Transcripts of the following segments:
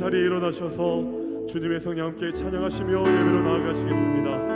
자리에 일어나셔서 주님의 성령 함께 찬양하시며 예배로 나아가시겠습니다.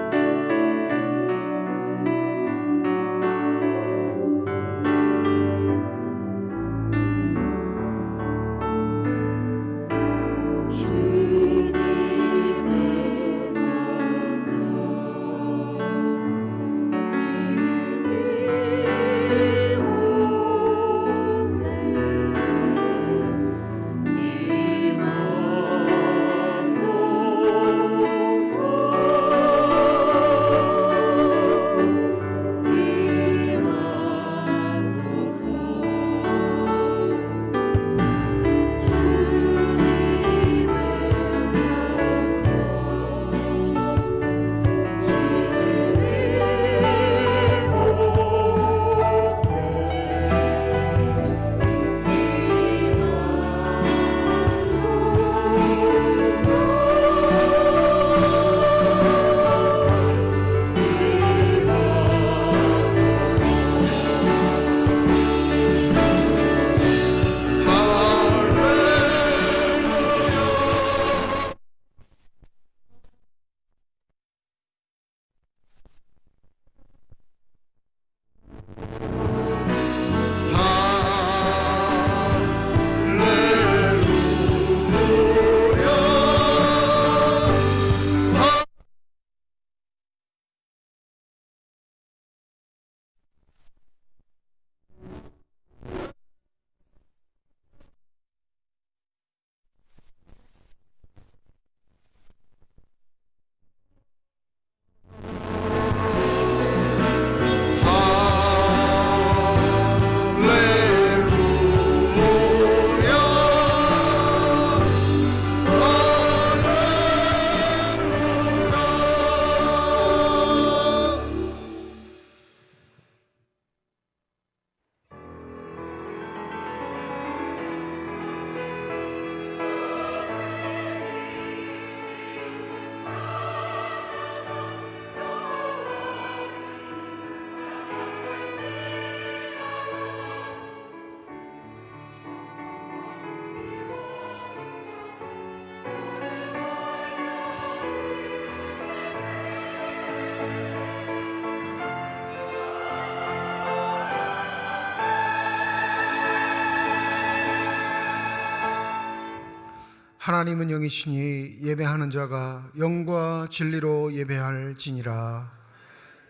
하나님은 영이시니 예배하는 자가 영과 진리로 예배할지니라.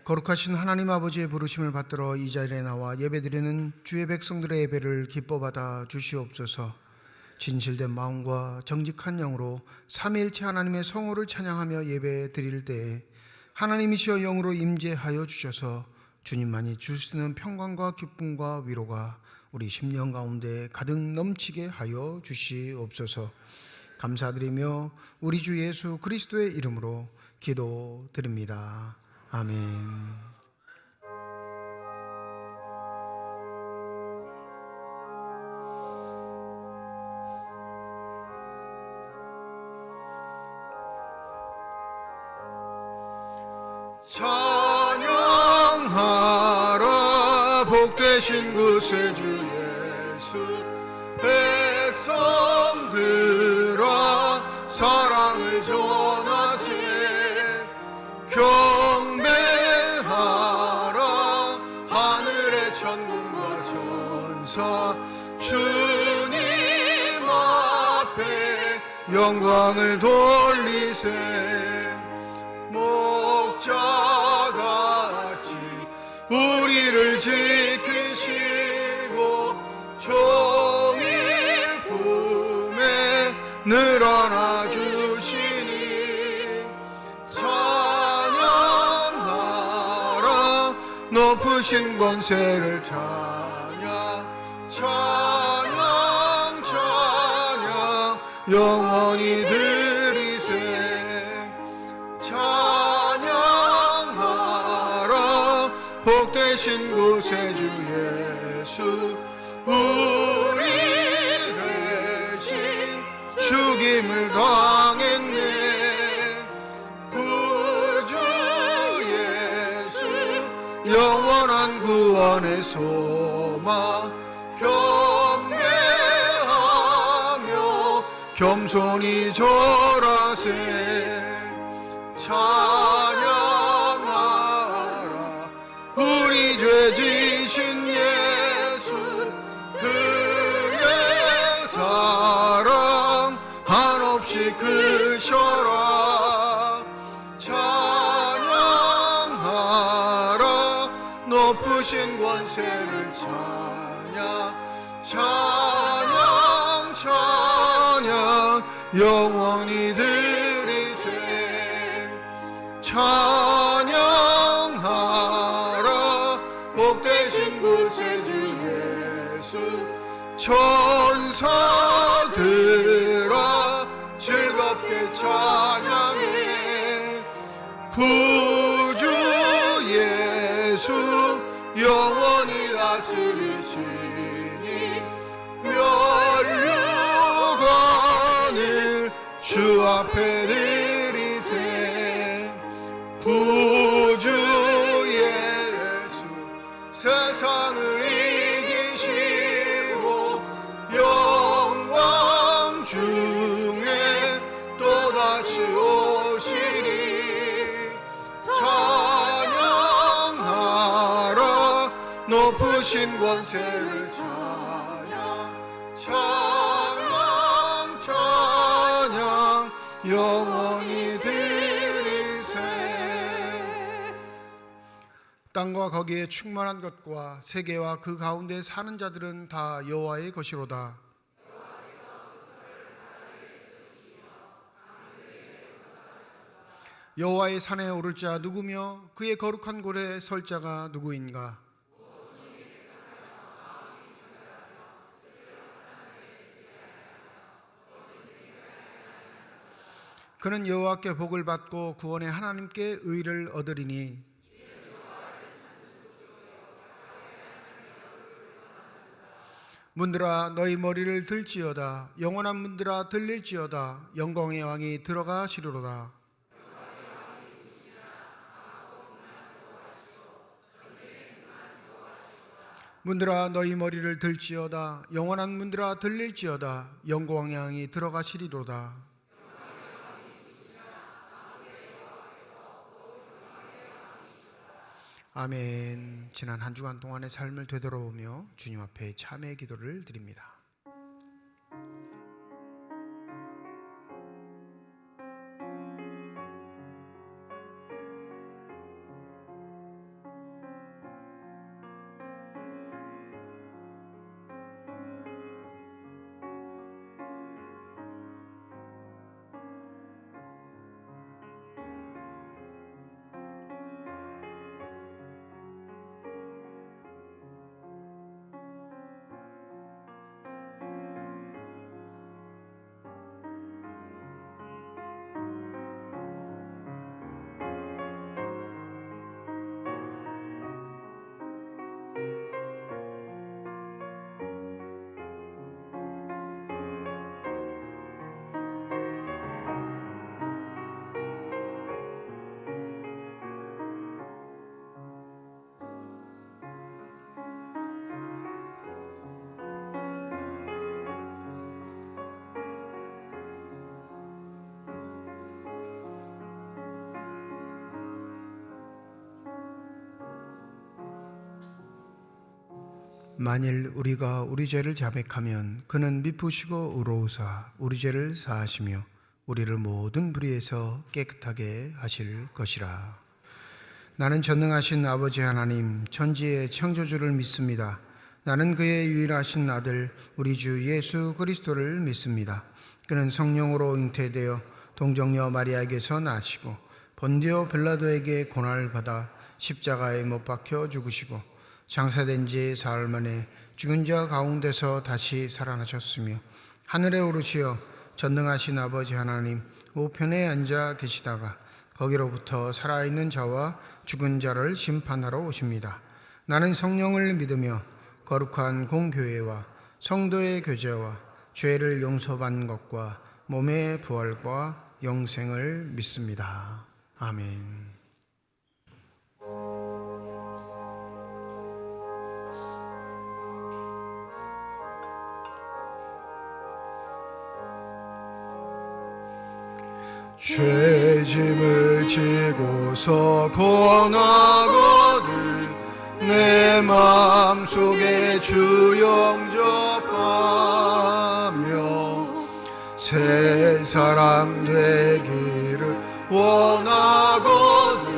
거룩하신 하나님 아버지의 부르심을 받들어 이 자리에 나와 예배드리는 주의 백성들의 예배를 기뻐받아 주시옵소서. 진실된 마음과 정직한 영으로 삼위일체 하나님의 성호를 찬양하며 예배드릴 때에 하나님이시여 영으로 임재하여 주셔서 주님만이 주시는 평강과 기쁨과 위로가 우리 심령 가운데 가득 넘치게 하여 주시옵소서. 감사드리며 우리 주 예수 그리스도의 이름으로 기도드립니다. 아멘. 찬양하라 복되신 구세주 예수. 백성들아 사랑을 전하세. 경배하라 하늘의 천군과 천사. 주님 앞에 영광을 돌리세. 목자같이 우리를 지키시고 종일 품에 늘어나 주시니 찬양하라 높으신 권세를. 찬양 찬양 찬양 영원히 드리세. 찬양하라 복되신 구세주 예수. 우리 대신 죽임을 당했네. 구주 예수 영원한 구원의 소망. 경배하며 겸손히 절하세. 찬양하라 우리 죄 지신 예수, 그의 사랑 한없이 크셔라. 찬양하라 높으신 권세를 찬양, 찬양, 찬양 영원히 드리세. 찬양하라 복되신 구세주 예수, 천사들아 즐겁게 찬양해. 구주 예수 영원히 다스리시니 면류관을 주 앞에 드리세. 구주 예수 세상을 이기시고 영광 중에 또다시 오시리. 찬양하라 높으신 권세를 찬양, 찬양, 찬양 영원히 드리세. 땅과 거기에 충만한 것과 세계와 그 가운데 사는 자들은 다 여호와의 것이로다. 여호와의 산에 오를 자 누구며 그의 거룩한 곳에 설 자가 누구인가? 그는 여호와께 복을 받고 구원의 하나님께 의를 얻으리니. 문들아 너희 머리를 들지어다. 영원한 문들아 들릴지어다. 영광의 왕이 들어가시리로다. 문들아 너희 머리를 들지어다. 영원한 문들아 들릴지어다. 영광의 왕이 들어가시리로다. 아멘. 지난 한 주간 동안의 삶을 되돌아보며 주님 앞에 참회의 기도를 드립니다. 만일 우리가 우리 죄를 자백하면 그는 미쁘시고 의로우사 우리 죄를 사하시며 우리를 모든 불의에서 깨끗하게 하실 것이라. 나는 전능하신 아버지 하나님 천지의 창조주를 믿습니다. 나는 그의 유일하신 아들 우리 주 예수 그리스도를 믿습니다. 그는 성령으로 잉태되어 동정녀 마리아에게서 나시고 본디오 빌라도에게 고난을 받아 십자가에 못 박혀 죽으시고 장사된 지 사흘 만에 죽은 자 가운데서 다시 살아나셨으며 하늘에 오르시어 전능하신 아버지 하나님 우편에 앉아 계시다가 거기로부터 살아있는 자와 죽은 자를 심판하러 오십니다. 나는 성령을 믿으며 거룩한 공교회와 성도의 교제와 죄를 용서받는 것과 몸의 부활과 영생을 믿습니다. 아멘. 죄짐을 지고서 권하거든 내 마음속에 주 영접하며 새 사람 되기를 원하거든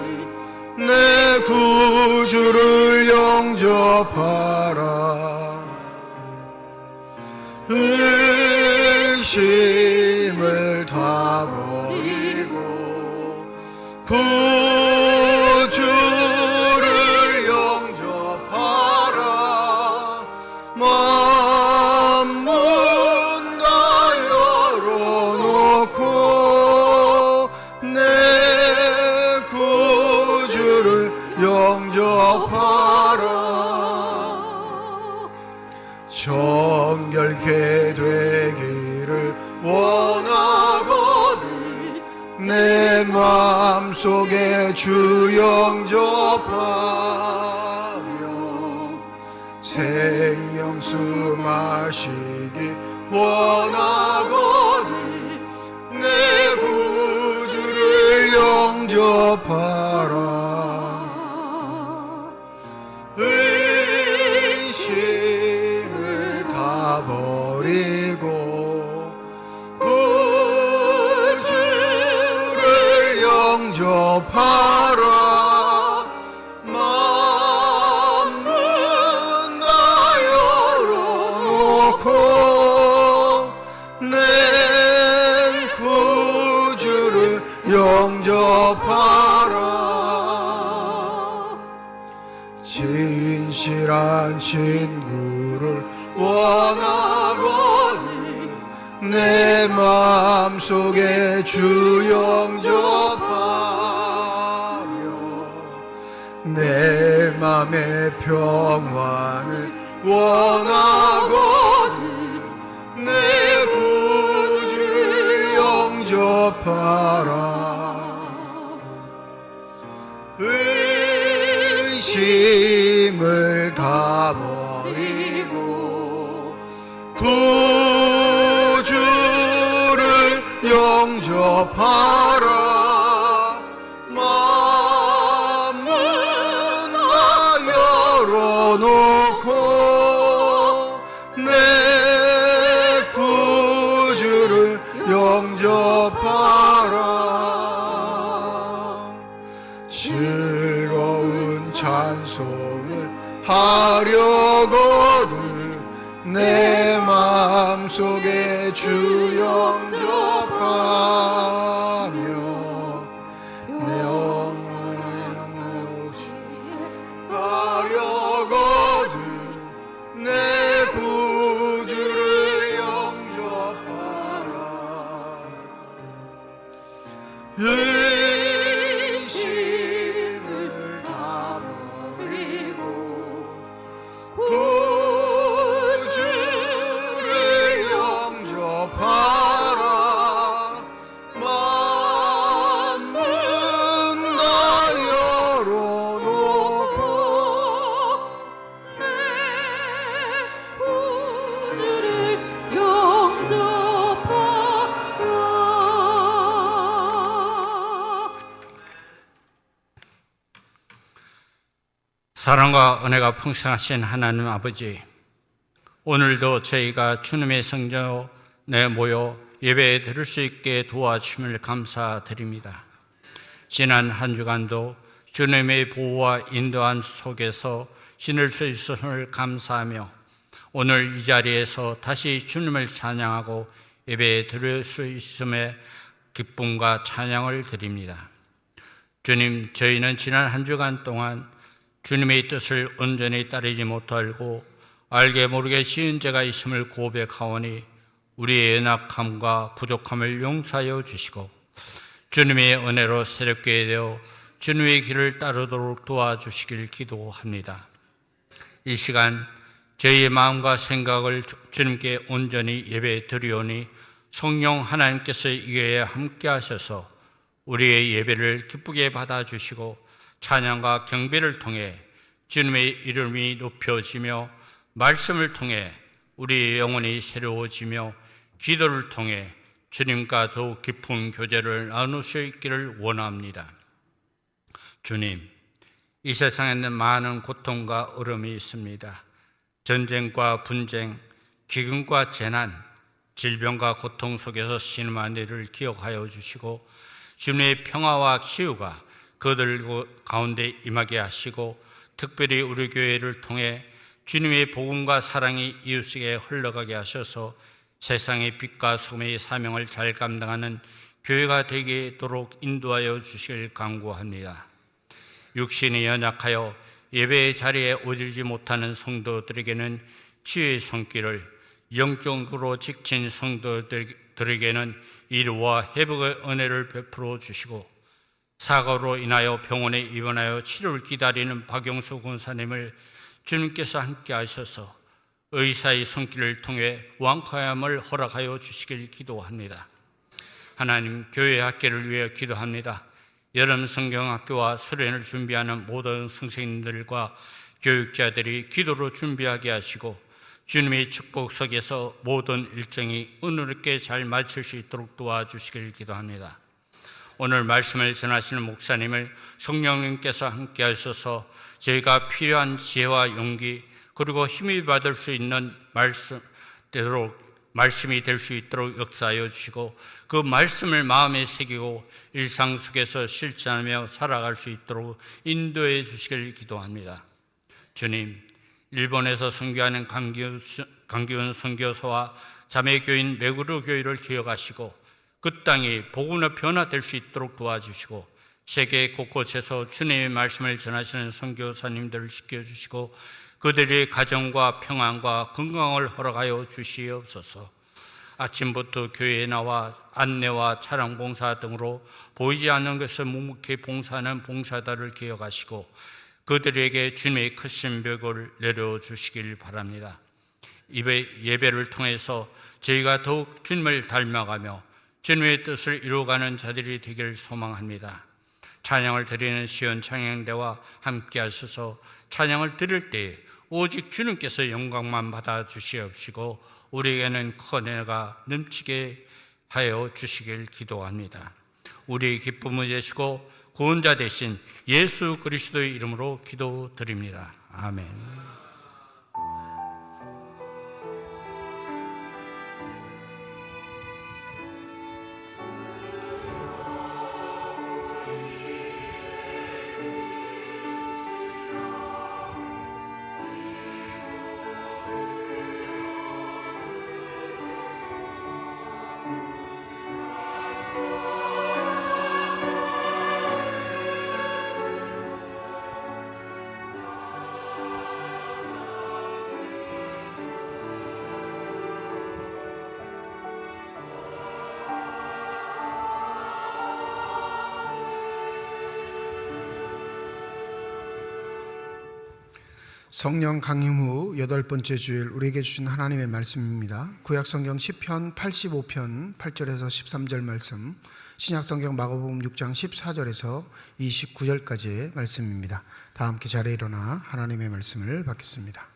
내 구주를 영접하라. 의심을 다 버리고 구주를 영접하라. 만문 다 열어놓고 내 구주를 영접하라. 정결케 되기를 원하거든 내 마음속에 주 영접하며 생명수 마시기 원하거든 내 구주를 영접하라. 의심을 다 버리고 구주를 영접하라. 만문 다 열어놓고 내 구주를 영접하라. 진실한 친구를 원하거든 내 마음속에 주 영접하며 내 맘의 평화를 원하거든 내 구주를 영접하라. 의심을 다 버리고 구주를 영접하라. 만문 다 열어놓고 내 구주를 영접하라. 즐거운 찬송을 하려거든 내 마음속에 주 영접하며 내 영혼의 옷이 가려거든 내 구주를 영접하라. 의심을 다 버리고 구주를 영접하라. 만문 다 열어놓고 내 구주를 영접하라. 사랑과 은혜가 풍성하신 하나님 아버지, 오늘도 저희가 주님의 성전에 모여 예배 드릴 수 있게 도와주심을 감사드립니다. 지난 한 주간도 주님의 보호와 인도한 속에서 지낼 수 있음을 감사하며 오늘 이 자리에서 다시 주님을 찬양하고 예배 드릴 수 있음에 기쁨과 찬양을 드립니다. 주님, 저희는 지난 한 주간 동안 주님의 뜻을 온전히 따르지 못하고 알게 모르게 지은 죄가 있음을 고백하오니 우리의 연약함과 부족함을 용서하여 주시고 주님의 은혜로 새롭게 되어 주님의 길을 따르도록 도와주시길 기도합니다. 이 시간 저희의 마음과 생각을 주님께 온전히 예배 드리오니 성령 하나님께서 이 교회에 함께 하셔서 우리의 예배를 기쁘게 받아주시고 찬양과 경배를 통해 주님의 이름이 높여지며 말씀을 통해 우리의 영혼이 새로워지며 기도를 통해 주님과 더욱 깊은 교제를 나눌 수 있기를 원합니다. 주님, 이 세상에는 많은 고통과 어려움이 있습니다. 전쟁과 분쟁, 기근과 재난, 질병과 고통 속에서 신음한 이를 기억하여 주시고 주님의 평화와 치유가 그들 가운데 임하게 하시고 특별히 우리 교회를 통해 주님의 복음과 사랑이 이웃에게 흘러가게 하셔서 세상의 빛과 소금의 사명을 잘 감당하는 교회가 되도록 인도하여 주시길 간구합니다. 육신이 연약하여 예배의 자리에 오르지 못하는 성도들에게는 치유의 손길을, 영적으로 지친 성도들에게는 위로와 회복의 은혜를 베풀어 주시고 사고로 인하여 병원에 입원하여 치료를 기다리는 박영수 군사님을 주님께서 함께 하셔서 의사의 손길을 통해 완쾌함을 허락하여 주시길 기도합니다. 하나님, 교회 학교를 위해 기도합니다. 여름 성경학교와 수련을 준비하는 모든 선생님들과 교육자들이 기도로 준비하게 하시고 주님의 축복 속에서 모든 일정이 은혜롭게 잘 마칠 수 있도록 도와주시길 기도합니다. 오늘 말씀을 전하시는 목사님을 성령님께서 함께 하셔서 저희가 필요한 지혜와 용기 그리고 힘이 받을 수 있는 말씀이 될 수 있도록 역사하여 주시고 그 말씀을 마음에 새기고 일상 속에서 실천하며 살아갈 수 있도록 인도해 주시길 기도합니다. 주님, 일본에서 선교하는 강기훈 선교사와 자매교인 메구르 교회를 기억하시고 그 땅이 복음으로 변화될 수 있도록 도와주시고 세계 곳곳에서 주님의 말씀을 전하시는 선교사님들을 지켜주시고 그들의 가정과 평안과 건강을 허락하여 주시옵소서. 아침부터 교회에 나와 안내와 차량 봉사 등으로 보이지 않는 것을 묵묵히 봉사하는 봉사자를 기억하시고 그들에게 주님의 크신 벽을 내려주시길 바랍니다. 예배를 통해서 저희가 더욱 주님을 닮아가며 주님의 뜻을 이루어가는 자들이 되길 소망합니다. 찬양을 드리는 시온 찬양대와 함께 하셔서 찬양을 드릴 때 오직 주님께서 영광만 받아 주시옵시고 우리에게는 큰 은혜가 넘치게 하여 주시길 기도합니다. 우리의 기쁨을 되시고 구원자 되신 예수 그리스도의 이름으로 기도드립니다. 아멘. 성령 강림 후 8번째 주일 우리에게 주신 하나님의 말씀입니다. 구약성경 시편 85편 8절에서 13절 말씀, 신약성경 마가복음 6장 14절에서 29절까지의 말씀입니다. 다 함께 자리에 일어나 하나님의 말씀을 받겠습니다.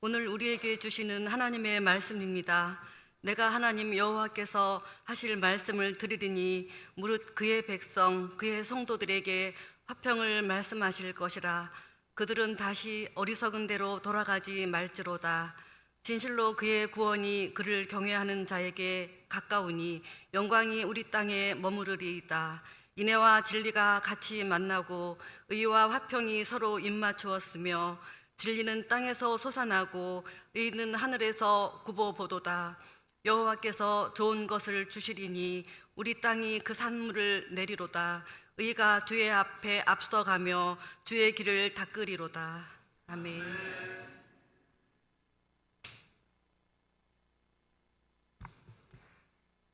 오늘 우리에게 주시는 하나님의 말씀입니다. 내가 하나님 여호와께서 하실 말씀을 들으리니 무릇 그의 백성 그의 성도들에게 화평을 말씀하실 것이라. 그들은 다시 어리석은 대로 돌아가지 말지로다. 진실로 그의 구원이 그를 경외하는 자에게 가까우니 영광이 우리 땅에 머무르리이다. 인애와 진리가 같이 만나고 의와 화평이 서로 입맞추었으며 진리는 땅에서 솟아나고 의는 하늘에서 굽어보도다. 여호와께서 좋은 것을 주시리니 우리 땅이 그 산물을 내리로다. 의가 주의 앞에 앞서가며 주의 길을 닦으리로다. 아멘.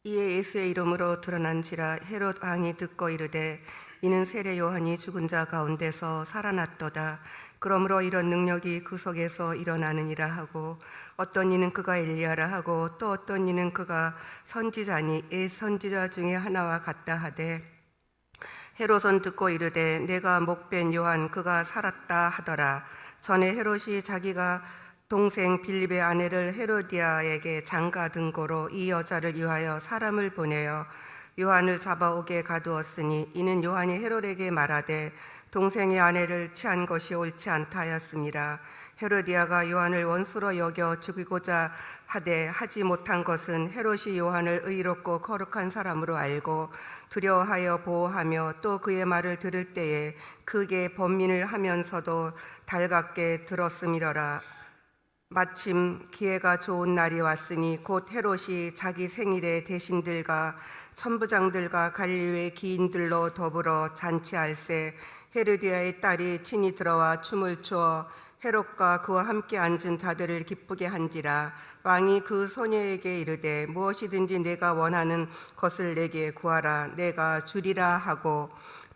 이에 예수의 이름으로 드러난지라. 헤롯 왕이 듣고 이르되 이는 세례 요한이 죽은 자 가운데서 살아났도다. 그러므로 이런 능력이 그 속에서 일어나느니라 하고, 어떤 이는 그가 엘리야라 하고 또 어떤 이는 그가 선지자니 옛 선지자 중에 하나와 같다 하되, 헤롯은 듣고 이르되 내가 목벤 요한 그가 살았다 하더라. 전에 헤롯이 자기가 동생 빌립의 아내를 헤로디아에게 장가 등고로 이 여자를 위하여 사람을 보내어 요한을 잡아오게 가두었으니 이는 요한이 헤롯에게 말하되 동생의 아내를 취한 것이 옳지 않다 하였습니다. 헤로디아가 요한을 원수로 여겨 죽이고자 하되 하지 못한 것은 헤롯이 요한을 의롭고 거룩한 사람으로 알고 두려워하여 보호하며 또 그의 말을 들을 때에 크게 번민을 하면서도 달갑게 들었음이러라. 마침 기회가 좋은 날이 왔으니 곧 헤롯이 자기 생일에 대신들과 천부장들과 갈릴리의 기인들로 더불어 잔치할세 헤로디아의 딸이 친히 들어와 춤을 추어 헤롯과 그와 함께 앉은 자들을 기쁘게 한지라. 왕이 그 소녀에게 이르되 무엇이든지 내가 원하는 것을 내게 구하라 내가 주리라 하고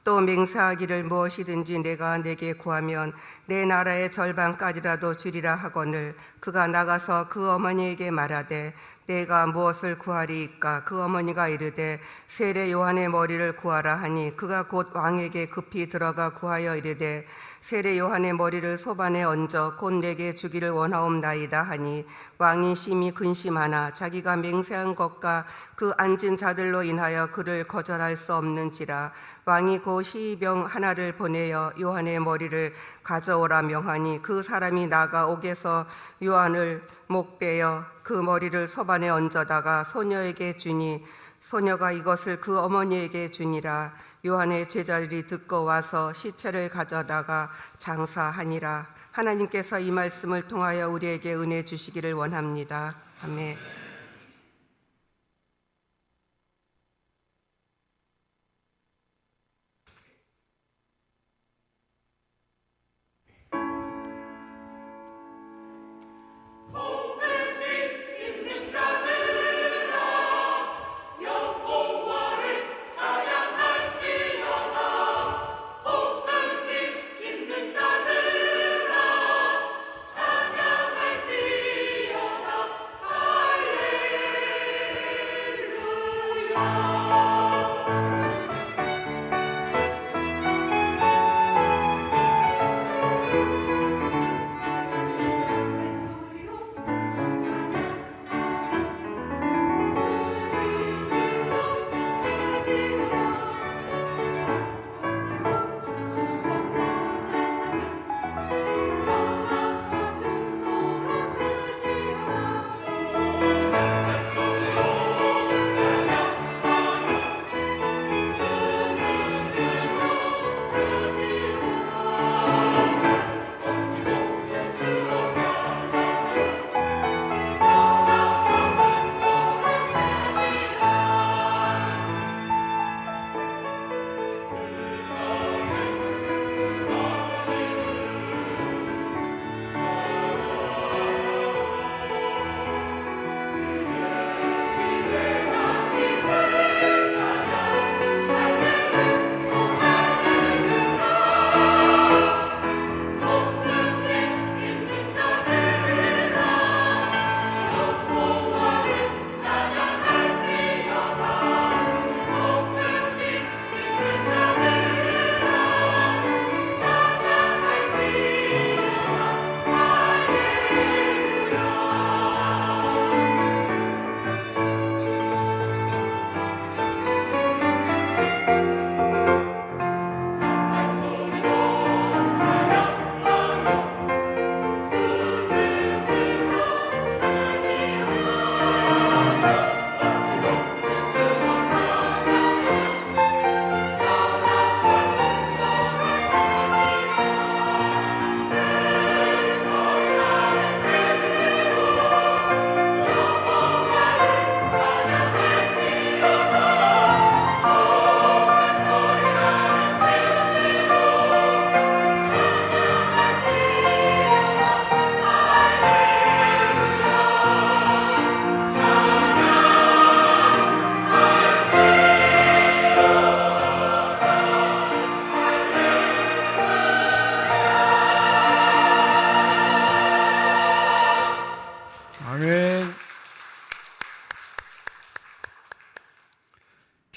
또 맹세하기를 무엇이든지 내가 내게 구하면 내 나라의 절반까지라도 주리라 하거늘 그가 나가서 그 어머니에게 말하되 내가 무엇을 구하리이까. 그 어머니가 이르되 세례 요한의 머리를 구하라 하니 그가 곧 왕에게 급히 들어가 구하여 이르되 세례 요한의 머리를 소반에 얹어 곧 내게 주기를 원하옵나이다 하니 왕이 심히 근심하나 자기가 맹세한 것과 그 앉은 자들로 인하여 그를 거절할 수 없는지라. 왕이 그 시병 하나를 보내어 요한의 머리를 가져오라 명하니 그 사람이 나가 옥에서 요한을 목베어 그 머리를 소반에 얹어다가 소녀에게 주니 소녀가 이것을 그 어머니에게 주니라. 요한의 제자들이 듣고 와서 시체를 가져다가 장사하니라. 하나님께서 이 말씀을 통하여 우리에게 은혜 주시기를 원합니다. 아멘.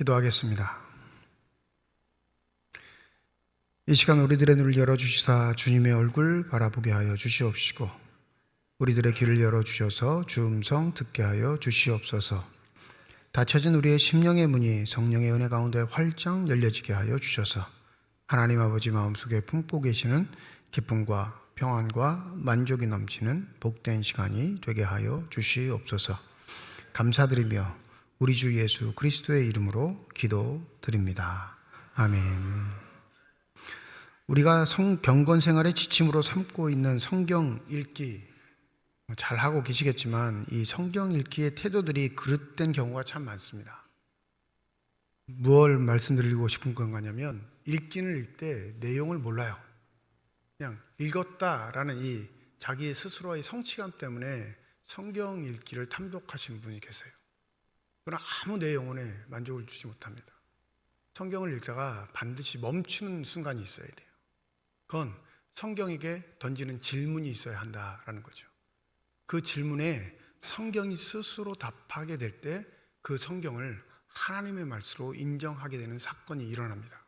기도하겠습니다. 이 시간 우리들의 눈을 열어주시사 주님의 얼굴 바라보게 하여 주시옵시고 우리들의 귀를 열어주셔서 주 음성 듣게 하여 주시옵소서. 닫혀진 우리의 심령의 문이 성령의 은혜 가운데 활짝 열려지게 하여 주셔서 하나님 아버지 마음속에 품고 계시는 기쁨과 평안과 만족이 넘치는 복된 시간이 되게 하여 주시옵소서. 감사드리며 우리 주 예수 그리스도의 이름으로 기도드립니다. 아멘. 우리가 경건 생활의 지침으로 삼고 있는 성경 읽기 잘하고 계시겠지만 이 성경 읽기의 태도들이 그릇된 경우가 참 많습니다. 무엇을 말씀드리고 싶은 건가냐면 읽기는 읽을 때 내용을 몰라요. 그냥 읽었다라는 이 자기 스스로의 성취감 때문에 성경 읽기를 탐독하시는 분이 계세요. 그러나 아무 내용에 만족을 주지 못합니다. 성경을 읽다가 반드시 멈추는 순간이 있어야 돼요. 그건 성경에게 던지는 질문이 있어야 한다라는 거죠. 그 질문에 성경이 스스로 답하게 될 때 그 성경을 하나님의 말씀으로 인정하게 되는 사건이 일어납니다.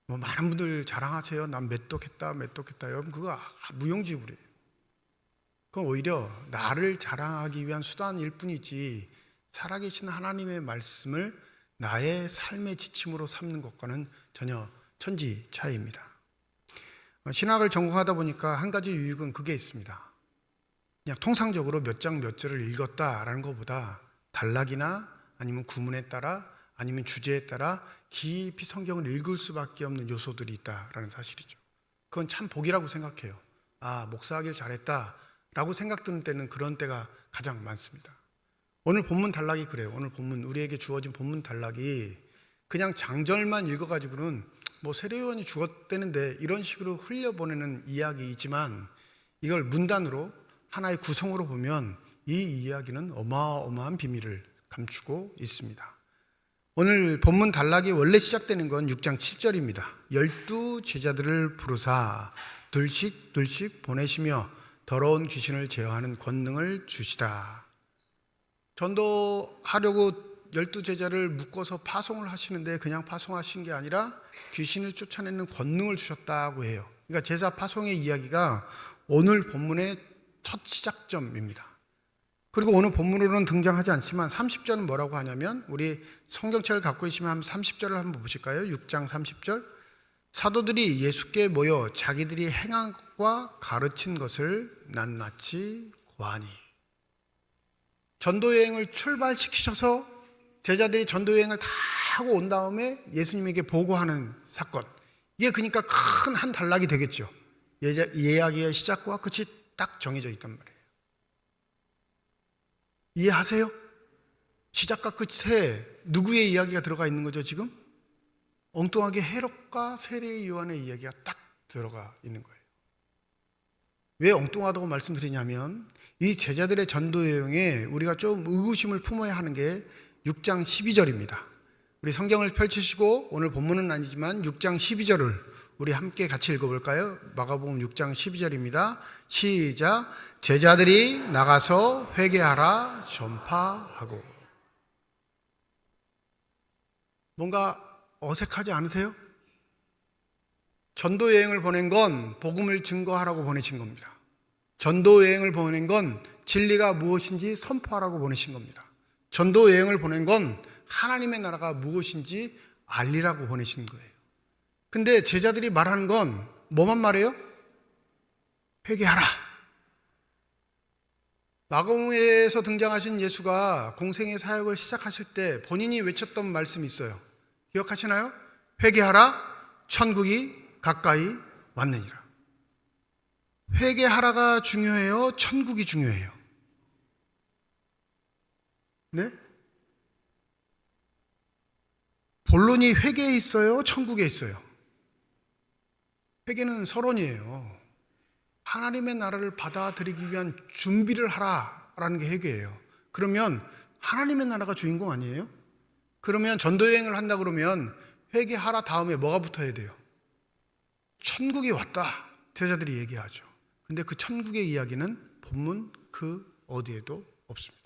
많은 분들 자랑하세요. 난 메똑했다. 여러분 그거 무용지물이에요. 그건 오히려 나를 자랑하기 위한 수단일 뿐이지 살아계신 하나님의 말씀을 나의 삶의 지침으로 삼는 것과는 전혀 천지 차이입니다. 신학을 전공하다 보니까 한 가지 유익은 그게 있습니다. 그냥 통상적으로 몇 장 몇 절을 읽었다라는 것보다 단락이나 아니면 구문에 따라 아니면 주제에 따라 깊이 성경을 읽을 수밖에 없는 요소들이 있다라는 사실이죠. 그건 참 복이라고 생각해요. 아, 목사하길 잘했다라고 생각드는 때는 그런 때가 가장 많습니다. 오늘 본문 단락이 그래요. 오늘 본문, 우리에게 주어진 본문 단락이 그냥 장절만 읽어가지고는 세례요한이 죽었다는데 이런 식으로 흘려보내는 이야기이지만 이걸 문단으로 하나의 구성으로 보면 이 이야기는 어마어마한 비밀을 감추고 있습니다. 오늘 본문 단락이 원래 시작되는 건 6장 7절입니다. 12 제자들을 부르사 둘씩 보내시며 더러운 귀신을 제어하는 권능을 주시다. 전도하려고 12제자를 묶어서 파송을 하시는데 그냥 파송하신 게 아니라 귀신을 쫓아내는 권능을 주셨다고 해요. 그러니까 제자 파송의 이야기가 오늘 본문의 첫 시작점입니다. 그리고 오늘 본문으로는 등장하지 않지만 30절은 뭐라고 하냐면 우리 성경책을 갖고 계시면 한번 30절을 한번 보실까요? 6장 30절. 사도들이 예수께 모여 자기들이 행한 것과 가르친 것을 낱낱이 고하니. 전도여행을 출발시키셔서 제자들이 전도여행을 다 하고 온 다음에 예수님에게 보고하는 사건. 이게 그러니까 큰 한 단락이 되겠죠. 이야기의 시작과 끝이 딱 정해져 있단 말이에요. 이해하세요? 시작과 끝에 누구의 이야기가 들어가 있는 거죠 지금? 엉뚱하게 헤롯과 세례 요한의 이야기가 딱 들어가 있는 거예요. 왜 엉뚱하다고 말씀드리냐면 이 제자들의 전도여행에 우리가 좀 의구심을 품어야 하는 게 6장 12절입니다. 우리 성경을 펼치시고 오늘 본문은 아니지만 6장 12절을 우리 함께 같이 읽어볼까요? 마가복음 6장 12절입니다. 시작. 제자들이 나가서 회개하라 전파하고. 뭔가 어색하지 않으세요? 전도여행을 보낸 건 복음을 증거하라고 보내신 겁니다. 전도여행을 보낸 건 진리가 무엇인지 선포하라고 보내신 겁니다. 전도여행을 보낸 건 하나님의 나라가 무엇인지 알리라고 보내신 거예요. 근데 제자들이 말하는 건 뭐만 말해요? 회개하라. 마가복음에서 등장하신 예수가 공생의 사역을 시작하실 때 본인이 외쳤던 말씀이 있어요. 기억하시나요? 회개하라, 천국이 가까이 왔느니라. 회개하라가 중요해요? 천국이 중요해요? 네? 본론이 회개에 있어요? 천국에 있어요? 회개는 서론이에요. 하나님의 나라를 받아들이기 위한 준비를 하라라는 게 회개예요. 그러면 하나님의 나라가 주인공 아니에요? 그러면 전도여행을 한다 그러면 회개하라 다음에 뭐가 붙어야 돼요? 천국이 왔다. 제자들이 얘기하죠. 근데 그 천국의 이야기는 본문 그 어디에도 없습니다.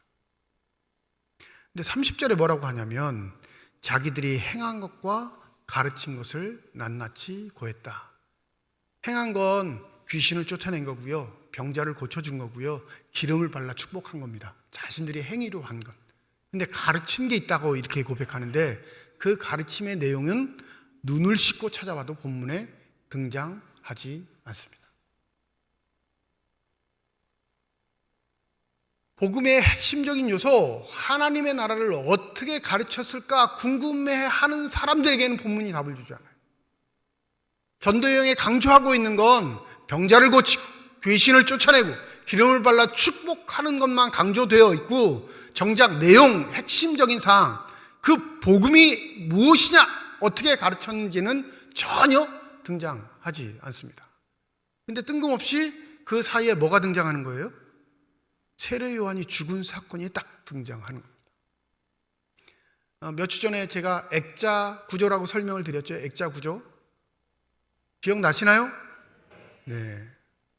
근데 30절에 뭐라고 하냐면 자기들이 행한 것과 가르친 것을 낱낱이 고했다. 행한 건 귀신을 쫓아낸 거고요, 병자를 고쳐준 거고요, 기름을 발라 축복한 겁니다. 자신들이 행위로 한 것. 근데 가르친 게 있다고 이렇게 고백하는데 그 가르침의 내용은 눈을 씻고 찾아봐도 본문에 등장하지 않습니다. 복음의 핵심적인 요소, 하나님의 나라를 어떻게 가르쳤을까 궁금해하는 사람들에게는 본문이 답을 주지 않아요. 전도여행에 강조하고 있는 건 병자를 고치고 귀신을 쫓아내고 기름을 발라 축복하는 것만 강조되어 있고, 정작 내용, 핵심적인 사항, 그 복음이 무엇이냐, 어떻게 가르쳤는지는 전혀 등장하지 않습니다. 근데 뜬금없이 그 사이에 뭐가 등장하는 거예요? 세례 요한이 죽은 사건이 딱 등장하는 겁니다. 몇 주 전에 제가 액자 구조라고 설명을 드렸죠. 액자 구조. 기억나시나요? 네.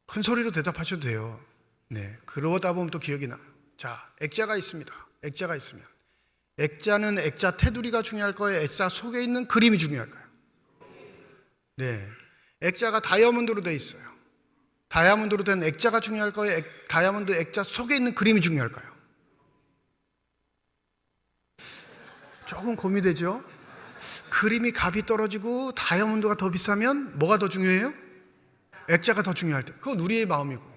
큰 소리로 대답하셔도 돼요. 네. 그러다 보면 또 기억이 나요. 자, 액자가 있습니다. 액자가 있으면 액자는 액자 테두리가 중요할 거예요? 액자 속에 있는 그림이 중요할까요? 네. 액자가 다이아몬드로 되어 있어요. 다이아몬드로 된 액자가 중요할 거예요? 다이아몬드 액자 속에 있는 그림이 중요할까요? 조금 고민되죠? 그림이 값이 떨어지고 다이아몬드가 더 비싸면 뭐가 더 중요해요? 액자가 더 중요할 때. 그건 우리의 마음이고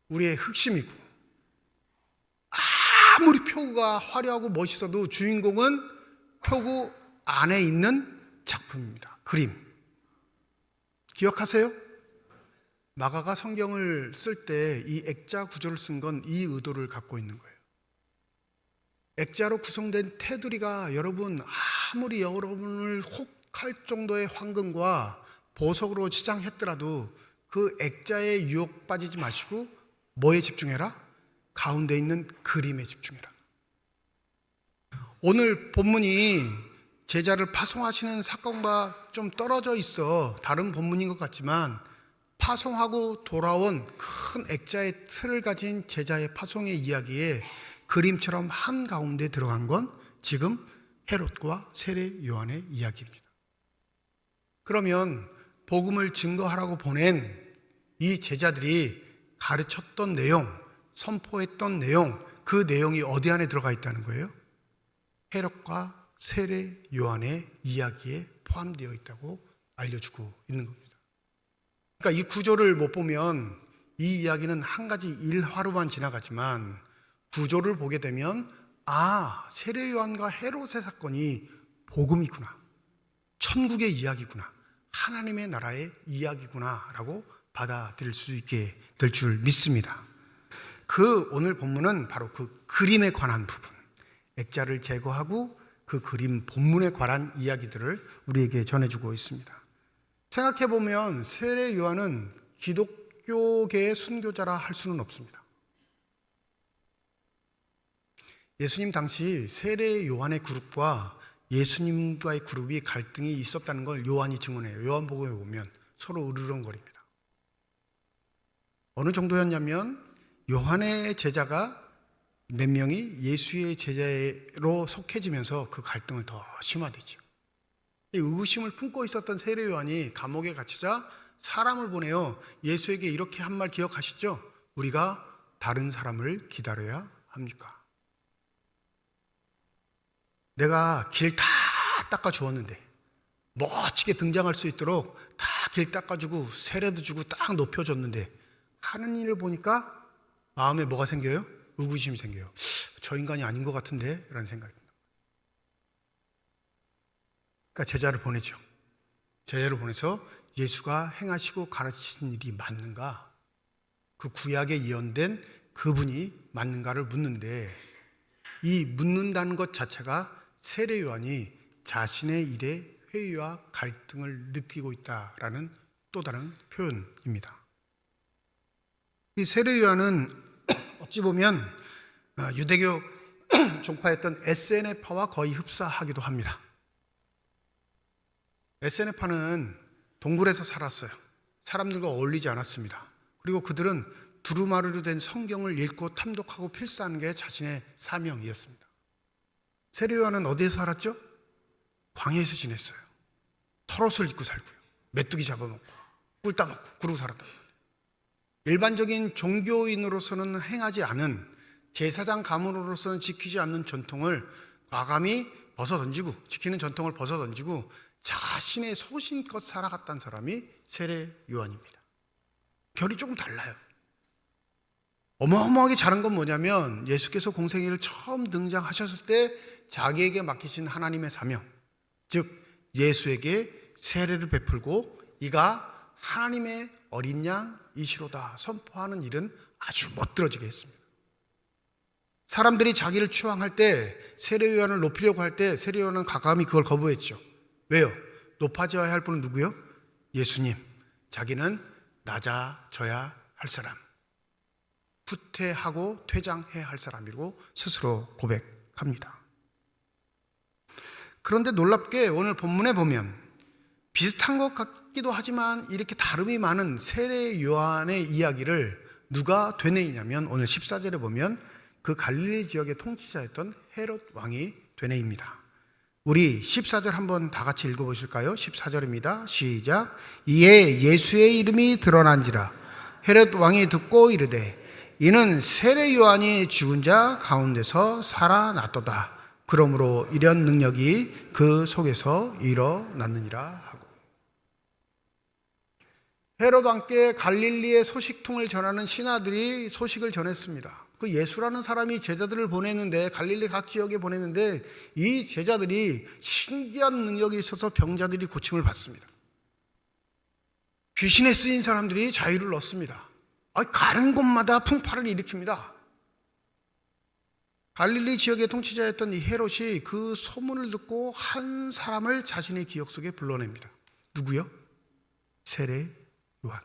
우리의 흑심이고, 아무리 표구가 화려하고 멋있어도 주인공은 표구 안에 있는 작품입니다. 그림. 기억하세요? 마가가 성경을 쓸 때 이 액자 구조를 쓴 건 이 의도를 갖고 있는 거예요. 액자로 구성된 테두리가 여러분 아무리 여러분을 혹할 정도의 황금과 보석으로 치장했더라도 그 액자에 유혹 빠지지 마시고 뭐에 집중해라? 가운데 있는 그림에 집중해라. 오늘 본문이 제자를 파송하시는 사건과 좀 떨어져 있어 다른 본문인 것 같지만, 파송하고 돌아온 큰 액자의 틀을 가진 제자의 파송의 이야기에 그림처럼 한가운데 들어간 건 지금 헤롯과 세례 요한의 이야기입니다. 그러면 복음을 증거하라고 보낸 이 제자들이 가르쳤던 내용, 선포했던 내용, 그 내용이 어디 안에 들어가 있다는 거예요? 헤롯과 세례 요한의 이야기에 포함되어 있다고 알려주고 있는 겁니다. 그러니까 이 구조를 못 보면 이 이야기는 한 가지 일화로만 지나가지만, 구조를 보게 되면 세례 요한과 헤롯의 사건이 복음이구나, 천국의 이야기구나, 하나님의 나라의 이야기구나 라고 받아들일 수 있게 될 줄 믿습니다. 그 오늘 본문은 바로 그 그림에 관한 부분, 액자를 제거하고 그 그림 본문에 관한 이야기들을 우리에게 전해주고 있습니다. 생각해보면 세례 요한은 기독교계의 순교자라 할 수는 없습니다. 예수님 당시 세례 요한의 그룹과 예수님과의 그룹이 갈등이 있었다는 걸 요한이 증언해요. 요한복음에 보면 서로 으르렁거립니다. 어느 정도였냐면 요한의 제자가 몇 명이 예수의 제자로 속해지면서 그 갈등을 더 심화되죠. 이 의구심을 품고 있었던 세례 요한이 감옥에 갇히자 사람을 보내요. 예수에게 이렇게 한 말 기억하시죠? 우리가 다른 사람을 기다려야 합니까? 내가 길 다 닦아주었는데 멋지게 등장할 수 있도록 다 길 닦아주고 세례도 주고 딱 높여줬는데 하는 일을 보니까 마음에 뭐가 생겨요? 의구심이 생겨요. 저 인간이 아닌 것 같은데? 라는 생각이 듭니다. 그러니까 제자를 보내죠. 제자를 보내서 예수가 행하시고 가르치신 일이 맞는가? 그 구약에 예언된 그분이 맞는가를 묻는데, 이 묻는다는 것 자체가 세례 요한이 자신의 일에 회의와 갈등을 느끼고 있다라는 또 다른 표현입니다. 이 세례 요한은 어찌 보면 유대교 종파였던 에세네파와 거의 흡사하기도 합니다. 에세네파는 동굴에서 살았어요. 사람들과 어울리지 않았습니다. 그리고 그들은 두루마리로 된 성경을 읽고 탐독하고 필사하는 게 자신의 사명이었습니다. 세례 요한은 어디에서 살았죠? 광야에서 지냈어요. 털옷을 입고 살고요. 메뚜기 잡아먹고 꿀 따먹고 그러고 살았다. 일반적인 종교인으로서는 행하지 않은, 제사장 가문으로서는 지키지 않는 전통을 과감히 벗어던지고, 지키는 전통을 벗어던지고 자신의 소신껏 살아갔다는 사람이 세례 요한입니다. 결이 조금 달라요. 어마어마하게 잘한 건 뭐냐면, 예수께서 공생애를 처음 등장하셨을 때 자기에게 맡기신 하나님의 사명, 즉 예수에게 세례를 베풀고 이가 하나님의 어린 양이시로다 선포하는 일은 아주 멋들어지게 했습니다. 사람들이 자기를 추앙할 때, 세례 요한을 높이려고 할 때 세례 요한은 과감히 그걸 거부했죠. 왜요? 높아져야 할 분은 누구요? 예수님. 자기는 낮아져야 할 사람, 후퇴하고 퇴장해야 할 사람이고 스스로 고백합니다. 그런데 놀랍게 오늘 본문에 보면 비슷한 것 같기도 하지만 이렇게 다름이 많은 세례 요한의 이야기를 누가 되뇌이냐면, 오늘 14절에 보면 그 갈릴리 지역의 통치자였던 헤롯 왕이 되뇌입니다. 우리 14절 한번 다 같이 읽어보실까요? 14절입니다. 시작. 이에 예수의 이름이 드러난지라 헤롯 왕이 듣고 이르되 이는 세례 요한이 죽은 자 가운데서 살아났도다. 그러므로 이런 능력이 그 속에서 일어났느니라 하고, 헤롯 왕께 갈릴리의 소식통을 전하는 신하들이 소식을 전했습니다. 그 예수라는 사람이 제자들을 보냈는데, 갈릴리 각 지역에 보냈는데 이 제자들이 신기한 능력이 있어서 병자들이 고침을 받습니다. 귀신에 쓰인 사람들이 자유를 얻습니다. 가는 곳마다 풍파를 일으킵니다. 갈릴리 지역의 통치자였던 이 헤롯이 그 소문을 듣고 한 사람을 자신의 기억 속에 불러냅니다. 누구요? 세례 요한.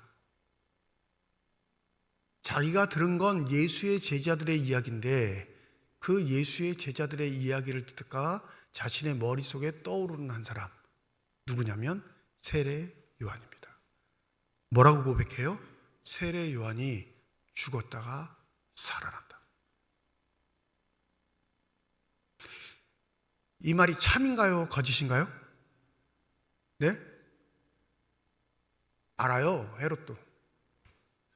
자기가 들은 건 예수의 제자들의 이야기인데, 그 예수의 제자들의 이야기를 듣다가 자신의 머릿속에 떠오르는 한 사람, 누구냐면 세례 요한입니다. 뭐라고 고백해요? 세례 요한이 죽었다가 살아났다. 이 말이 참인가요? 거짓인가요? 네? 알아요, 헤롯도.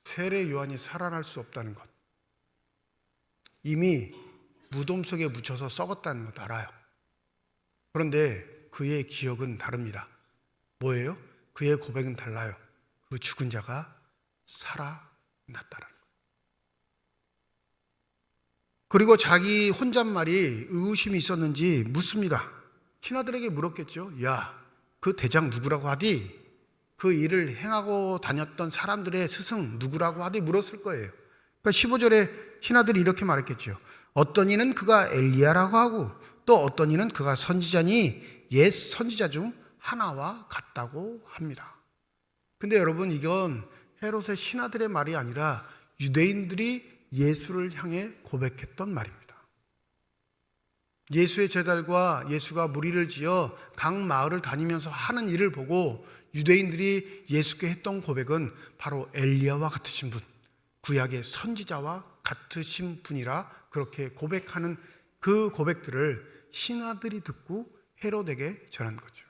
세례 요한이 살아날 수 없다는 것, 이미 무덤 속에 묻혀서 썩었다는 것 알아요. 그런데 그의 기억은 다릅니다. 뭐예요? 그의 고백은 달라요. 그 죽은 자가 살아났다는 것. 그리고 자기 혼잣말이 의구심이 있었는지 묻습니다. 신하들에게 물었겠죠. 야, 그 대장 누구라고 하디? 그 일을 행하고 다녔던 사람들의 스승 누구라고 하디? 물었을 거예요. 그러니까 15절에 신하들이 이렇게 말했겠죠. 어떤 이는 그가 엘리야라고 하고, 또 어떤 이는 그가 선지자니 옛 선지자 중 하나와 같다고 합니다. 근데 여러분, 이건 헤롯의 신하들의 말이 아니라 유대인들이 예수를 향해 고백했던 말입니다. 예수의 제자들과 예수가 무리를 지어 각 마을을 다니면서 하는 일을 보고 유대인들이 예수께 했던 고백은 바로 엘리야와 같으신 분, 구약의 선지자와 같으신 분이라 그렇게 고백하는 그 고백들을 신하들이 듣고 헤롯에게 전한 거죠.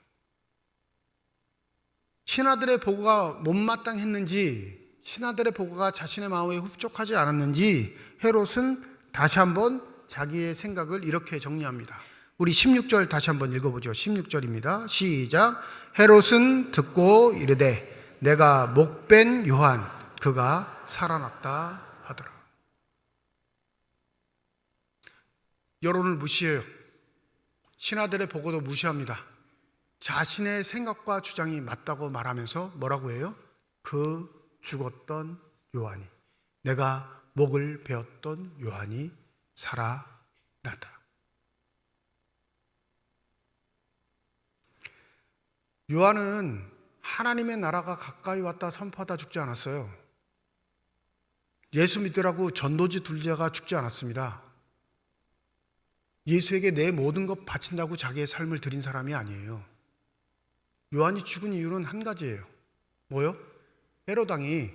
신하들의 보고가 못마땅했는지, 신하들의 보고가 자신의 마음에 흡족하지 않았는지 헤롯은 다시 한번 자기의 생각을 이렇게 정리합니다. 우리 16절 다시 한번 읽어보죠. 16절입니다. 시작. 헤롯은 듣고 이르되 내가 목벤 요한 그가 살아났다 하더라. 여론을 무시해요. 신하들의 보고도 무시합니다. 자신의 생각과 주장이 맞다고 말하면서 뭐라고 해요? 그 죽었던 요한이, 내가 목을 베었던 요한이 살아났다. 요한은 하나님의 나라가 가까이 왔다 선포하다 죽지 않았어요. 예수 믿으라고 전도지 둘자가 죽지 않았습니다. 예수에게 내 모든 것 바친다고 자기의 삶을 드린 사람이 아니에요. 요한이 죽은 이유는 한 가지예요. 뭐요? 헤롯 왕이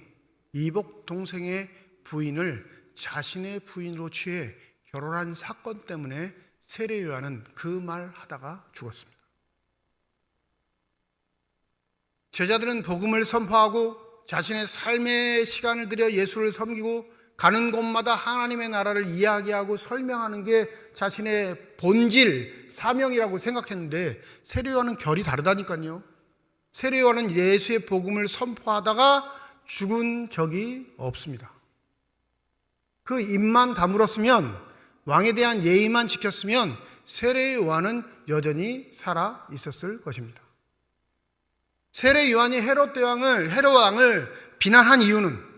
이복 동생의 부인을 자신의 부인으로 취해 결혼한 사건 때문에 세례 요한은 그 말 하다가 죽었습니다. 제자들은 복음을 선포하고 자신의 삶의 시간을 들여 예수를 섬기고 가는 곳마다 하나님의 나라를 이야기하고 설명하는 게 자신의 본질, 사명이라고 생각했는데 세례요한은 결이 다르다니까요. 세례요한은 예수의 복음을 선포하다가 죽은 적이 없습니다. 그 입만 다물었으면, 왕에 대한 예의만 지켰으면 세례요한은 여전히 살아 있었을 것입니다. 세례요한이 헤롯 왕을 비난한 이유는,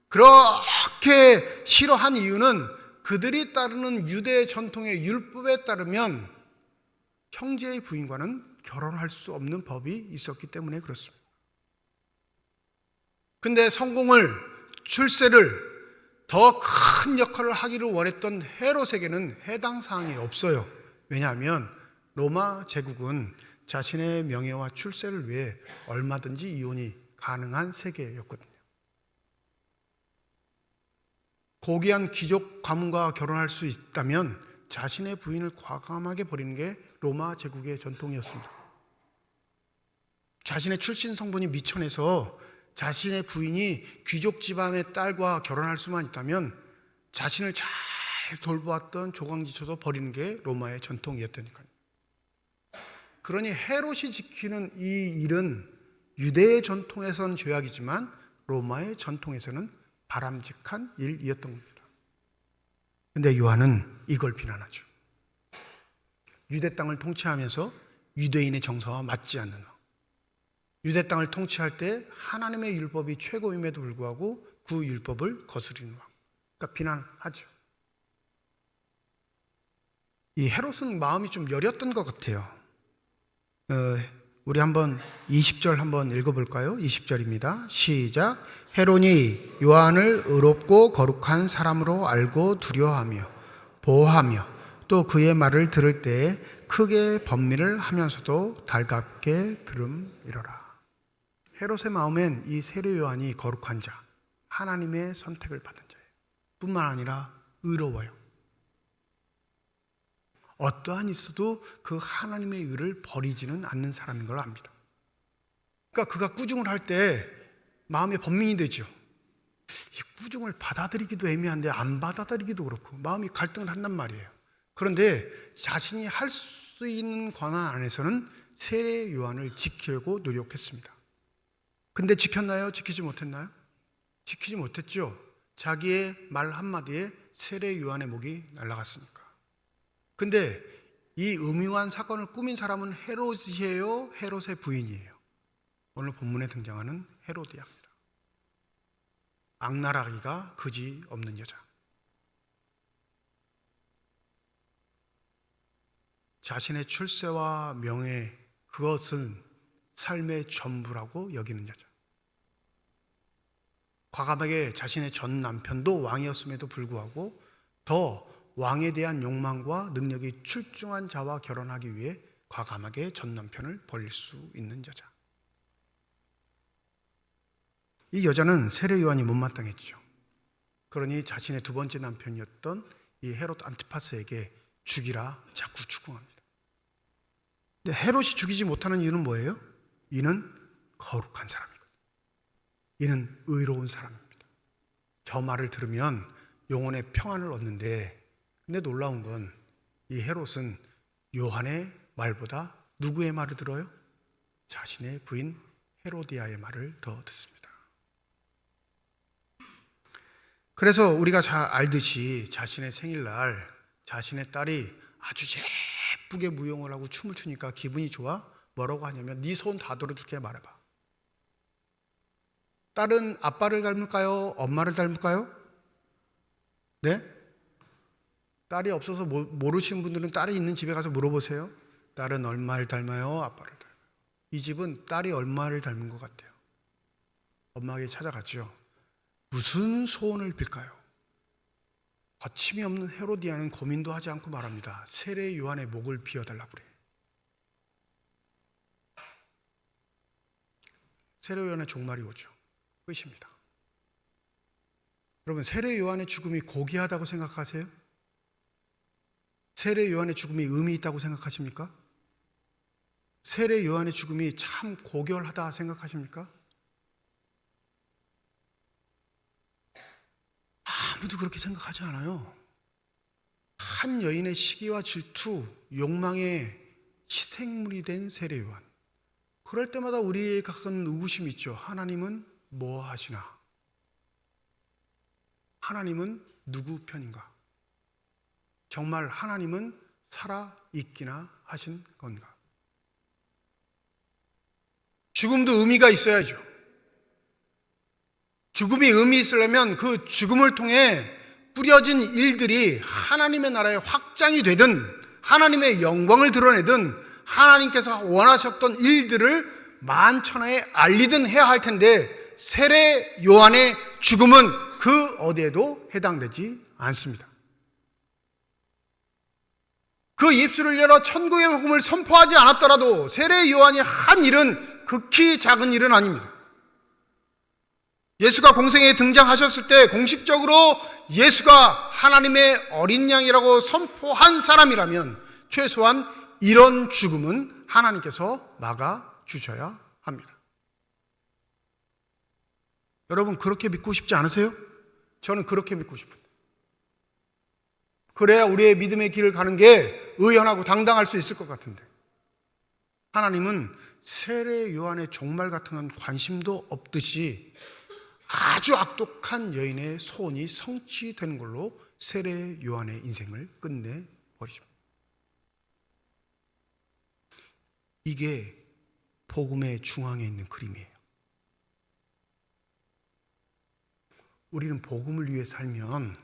그렇게 싫어한 이유는 그들이 따르는 유대 전통의 율법에 따르면 형제의 부인과는 결혼할 수 없는 법이 있었기 때문에 그렇습니다. 근데 출세를 더 큰 역할을 하기를 원했던 헤롯에게는 해당 사항이 없어요. 왜냐하면 로마 제국은 자신의 명예와 출세를 위해 얼마든지 이혼이 가능한 세계였거든요. 고귀한 귀족 가문과 결혼할 수 있다면 자신의 부인을 과감하게 버리는 게 로마 제국의 전통이었습니다. 자신의 출신 성분이 미천해서 자신의 부인이 귀족 집안의 딸과 결혼할 수만 있다면 자신을 잘 돌보았던 조강지처도 버리는 게 로마의 전통이었다니까요. 그러니 헤롯이 지키는 이 일은 유대의 전통에서는 죄악이지만 로마의 전통에서는 바람직한 일이었던 겁니다. 그런데 요한은 이걸 비난하죠. 유대 땅을 통치하면서 유대인의 정서와 맞지 않는 왕, 유대 땅을 통치할 때 하나님의 율법이 최고임에도 불구하고 그 율법을 거스리는 왕, 그러니까 비난하죠. 이 헤롯은 마음이 좀 여렸던 것 같아요. 우리 한번 20절 한번 읽어볼까요? 20절입니다. 시작. 헤롯이 요한을 의롭고 거룩한 사람으로 알고 두려워하며 보호하며 또 그의 말을 들을 때 크게 번민을 하면서도 달갑게 들음이러라. 헤롯의 마음엔 이 세례 요한이 거룩한 자, 하나님의 선택을 받은 자예요. 뿐만 아니라 의로워요. 어떠한 있어도 그 하나님의 의를 버리지는 않는 사람인 걸 압니다. 그러니까 그가 꾸중을 할 때 마음에 번민이 되죠. 이 꾸중을 받아들이기도 애매한데 안 받아들이기도 그렇고 마음이 갈등을 한단 말이에요. 그런데 자신이 할 수 있는 권한 안에서는 세례 요한을 지키려고 노력했습니다. 근데 지켰나요? 지키지 못했나요? 지키지 못했죠. 자기의 말 한마디에 세례 요한의 목이 날아갔으니까. 근데 이 음흉한 사건을 꾸민 사람은 헤롯이에요? 헤롯의 부인이에요? 오늘 본문에 등장하는 헤로디아입니다. 악랄하기가 그지 없는 여자. 자신의 출세와 명예, 그것은 삶의 전부라고 여기는 여자. 과감하게 자신의 전 남편도 왕이었음에도 불구하고 더 왕에 대한 욕망과 능력이 출중한 자와 결혼하기 위해 과감하게 전 남편을 버릴 수 있는 여자. 이 여자는 세례 요한이 못마땅했죠. 그러니 자신의 두 번째 남편이었던 이 헤롯 안티파스에게 죽이라 자꾸 추궁합니다. 근데 헤롯이 죽이지 못하는 이유는 뭐예요? 이는 거룩한 사람이거든요. 이는 의로운 사람입니다. 저 말을 들으면 영혼의 평안을 얻는데, 근데 놀라운 건 이 헤롯은 요한의 말보다 누구의 말을 들어요? 자신의 부인 헤로디아의 말을 더 듣습니다. 그래서 우리가 잘 알듯이 자신의 생일날 자신의 딸이 아주 예쁘게 무용을 하고 춤을 추니까 기분이 좋아? 뭐라고 하냐면 네 손 다 들어줄게 말해봐. 딸은 아빠를 닮을까요? 엄마를 닮을까요? 네? 딸이 없어서 모르시는 분들은 딸이 있는 집에 가서 물어보세요. 딸은 얼마를 닮아요? 아빠를 닮아요? 이 집은 딸이 얼마를 닮은 것 같아요. 엄마에게 찾아갔죠. 무슨 소원을 빌까요? 거침이 없는 헤로디아는 고민도 하지 않고 말합니다. 세례 요한의 목을 비워달라고 그래. 세례 요한의 종말이 오죠. 끝입니다. 여러분, 세례 요한의 죽음이 고귀하다고 생각하세요? 세례 요한의 죽음이 의미 있다고 생각하십니까? 세례 요한의 죽음이 참 고결하다 생각하십니까? 아무도 그렇게 생각하지 않아요. 한 여인의 시기와 질투, 욕망의 희생물이 된 세례 요한. 그럴 때마다 우리의 각은 의구심이 있죠. 하나님은 뭐 하시나? 하나님은 누구 편인가? 정말 하나님은 살아있기나 하신 건가? 죽음도 의미가 있어야죠. 죽음이 의미 있으려면 그 죽음을 통해 뿌려진 일들이 하나님의 나라의 확장이 되든 하나님의 영광을 드러내든 하나님께서 원하셨던 일들을 만천하에 알리든 해야 할 텐데 세례 요한의 죽음은 그 어디에도 해당되지 않습니다. 그 입술을 열어 천국의 복음을 선포하지 않았더라도 세례 요한이 한 일은 극히 작은 일은 아닙니다. 예수가 공생에 등장하셨을 때 공식적으로 예수가 하나님의 어린 양이라고 선포한 사람이라면 최소한 이런 죽음은 하나님께서 막아주셔야 합니다. 여러분 그렇게 믿고 싶지 않으세요? 저는 그렇게 믿고 싶습니다. 그래야 우리의 믿음의 길을 가는 게 의연하고 당당할 수 있을 것 같은데 하나님은 세례 요한의 종말 같은 건 관심도 없듯이 아주 악독한 여인의 소원이 성취되는 걸로 세례 요한의 인생을 끝내버리십니다. 이게 복음의 중앙에 있는 그림이에요. 우리는 복음을 위해 살면,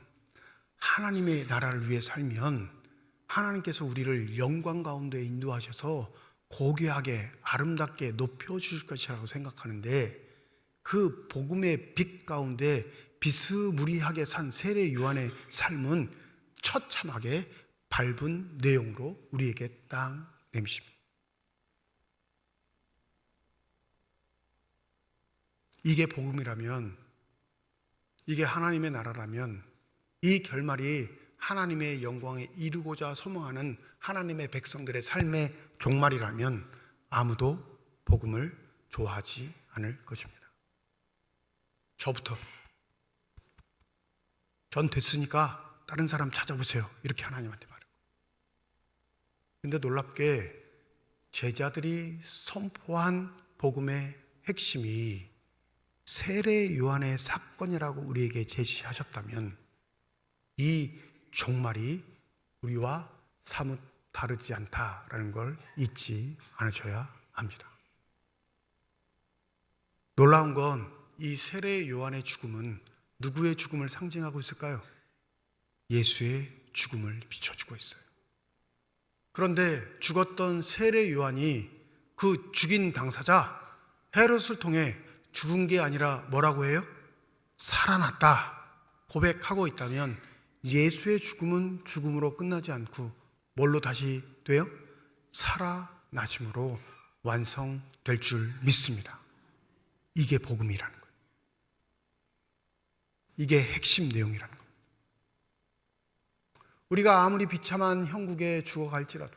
하나님의 나라를 위해 살면 하나님께서 우리를 영광 가운데 인도하셔서 고귀하게 아름답게 높여주실 것이라고 생각하는데 그 복음의 빛 가운데 비스무리하게 산 세례 요한의 삶은 처참하게 밟은 내용으로 우리에게 딱 내미십니다. 이게 복음이라면, 이게 하나님의 나라라면 이 결말이 하나님의 영광에 이루고자 소망하는 하나님의 백성들의 삶의 종말이라면 아무도 복음을 좋아하지 않을 것입니다. 저부터 전 됐으니까 다른 사람 찾아보세요 이렇게 하나님한테 말해요. 근데 놀랍게 제자들이 선포한 복음의 핵심이 세례 요한의 사건이라고 우리에게 제시하셨다면 이 종말이 우리와 사뭇 다르지 않다라는 걸 잊지 않으셔야 합니다. 놀라운 건 이 세례 요한의 죽음은 누구의 죽음을 상징하고 있을까요? 예수의 죽음을 비춰주고 있어요. 그런데 죽었던 세례 요한이 그 죽인 당사자 헤롯을 통해 죽은 게 아니라 뭐라고 해요? 살아났다 고백하고 있다면 예수의 죽음은 죽음으로 끝나지 않고 뭘로 다시 돼요? 살아나심으로 완성될 줄 믿습니다. 이게 복음이라는 거예요. 이게 핵심 내용이라는 거예요. 우리가 아무리 비참한 형국에 죽어갈지라도